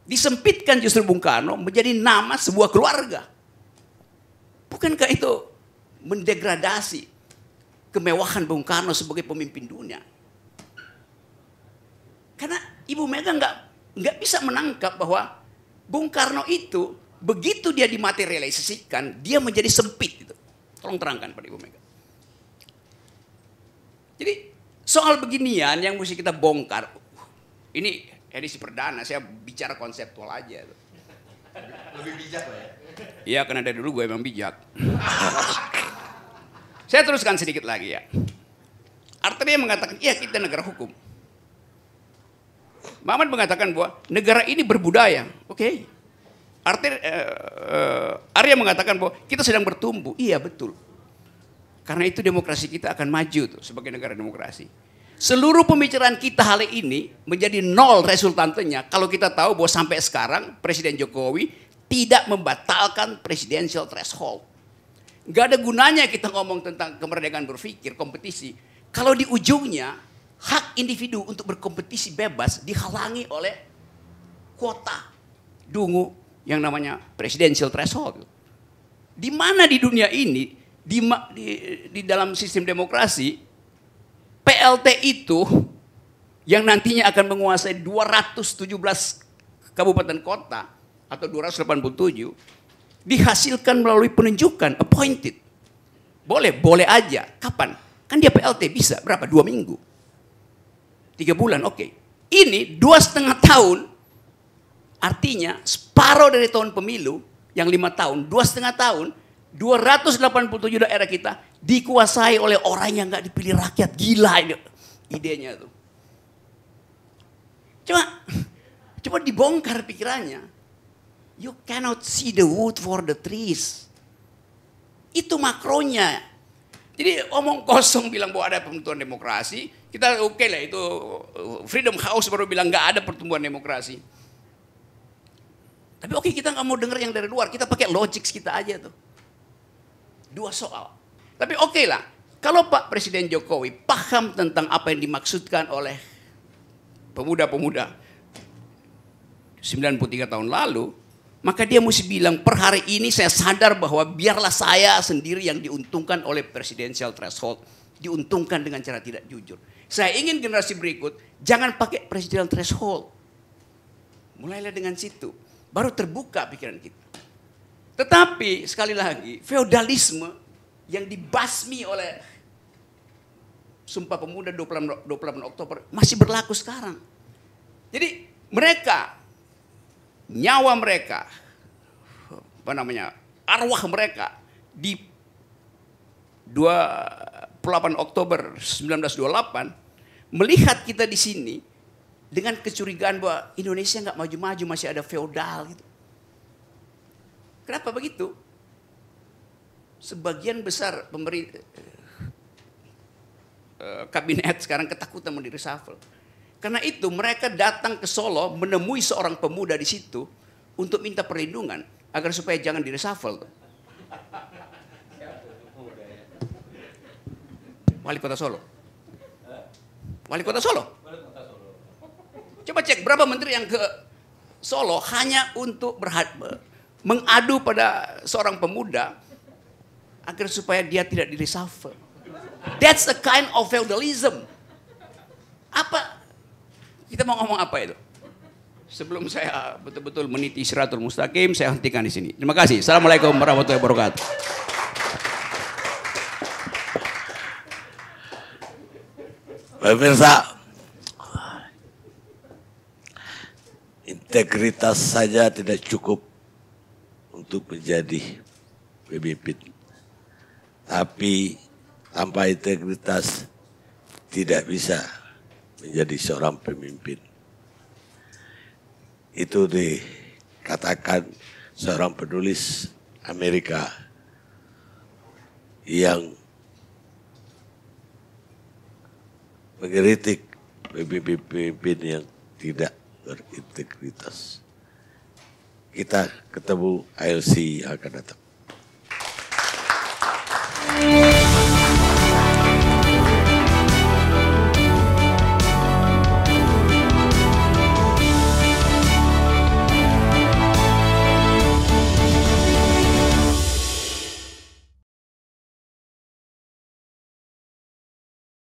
Disempitkan justru Bung Karno menjadi nama sebuah keluarga. Bukankah itu mendegradasi kemewahan Bung Karno sebagai pemimpin dunia? Karena Ibu Mega nggak bisa menangkap bahwa Bung Karno itu begitu dia dimaterialisasikan, dia menjadi sempit itu. Tolong terangkan pada Ibu Mega. Jadi soal beginian yang mesti kita bongkar. Ini edisi perdana, saya bicara konseptual aja. Lebih bijak lah ya. Iya, karena dari dulu gue emang bijak. Saya teruskan sedikit lagi ya. Artinya mengatakan, iya kita negara hukum. Muhammad mengatakan bahwa negara ini berbudaya. Oke. Arya mengatakan bahwa kita sedang bertumbuh. Iya betul. Karena itu demokrasi kita akan maju tuh sebagai negara demokrasi. Seluruh pembicaraan kita hari ini menjadi nol resultantenya kalau kita tahu bahwa sampai sekarang Presiden Jokowi tidak membatalkan presidential threshold. Gak ada gunanya kita ngomong tentang kemerdekaan berpikir, kompetisi. Kalau di ujungnya hak individu untuk berkompetisi bebas dihalangi oleh kuota dungu yang namanya presidential threshold. Di mana di dunia ini, di dalam sistem demokrasi, PLT itu yang nantinya akan menguasai 217 kabupaten kota atau 287 dihasilkan melalui penunjukan, appointed. Boleh aja. Kapan? Kan dia PLT bisa berapa? 2 minggu. 3 bulan, oke. Ini 2,5 tahun, artinya separuh dari tahun pemilu, yang 5 tahun, 2,5 tahun, 287 daerah kita dikuasai oleh orang yang gak dipilih rakyat. Gila ini idenya tuh. Coba dibongkar pikirannya. You cannot see the wood for the trees. Itu makronya. Jadi omong kosong bilang bahwa ada pertumbuhan demokrasi, kita oke lah itu Freedom House baru bilang nggak ada pertumbuhan demokrasi. Tapi oke, kita nggak mau dengar yang dari luar, kita pakai logik kita aja tuh. 2 soal. Tapi oke lah, kalau Pak Presiden Jokowi paham tentang apa yang dimaksudkan oleh pemuda-pemuda 93 tahun lalu, maka dia mesti bilang per hari ini saya sadar bahwa biarlah saya sendiri yang diuntungkan oleh presidential threshold. Diuntungkan dengan cara tidak jujur. Saya ingin generasi berikut jangan pakai presidential threshold. Mulailah dengan situ. Baru terbuka pikiran kita. Tetapi sekali lagi feodalisme yang dibasmi oleh Sumpah Pemuda 28 Oktober masih berlaku sekarang. Jadi mereka, nyawa mereka, arwah mereka di 28 Oktober 1928 melihat kita di sini dengan kecurigaan bahwa Indonesia nggak maju-maju, masih ada feodal gitu. Kenapa begitu? Sebagian besar kabinet sekarang ketakutan mau di-reshuffle. Karena itu mereka datang ke Solo menemui seorang pemuda di situ untuk minta perlindungan agar supaya jangan di-reshuffle. Wali Kota Solo. Wali Kota Solo. Coba cek berapa menteri yang ke Solo hanya untuk mengadu pada seorang pemuda agar supaya dia tidak di-reshuffle. That's a kind of feudalism. Apa? Kita mau ngomong apa itu? Sebelum saya betul-betul meniti Siratul Mustaqim, saya hentikan di sini. Terima kasih. Assalamualaikum warahmatullahi wabarakatuh. Pemirsa, integritas saja tidak cukup untuk menjadi pemimpin. Tapi tanpa integritas tidak bisa menjadi seorang pemimpin. Itu dikatakan seorang penulis Amerika yang mengkritik pemimpin yang tidak berintegritas. Kita ketemu ILC yang akan datang.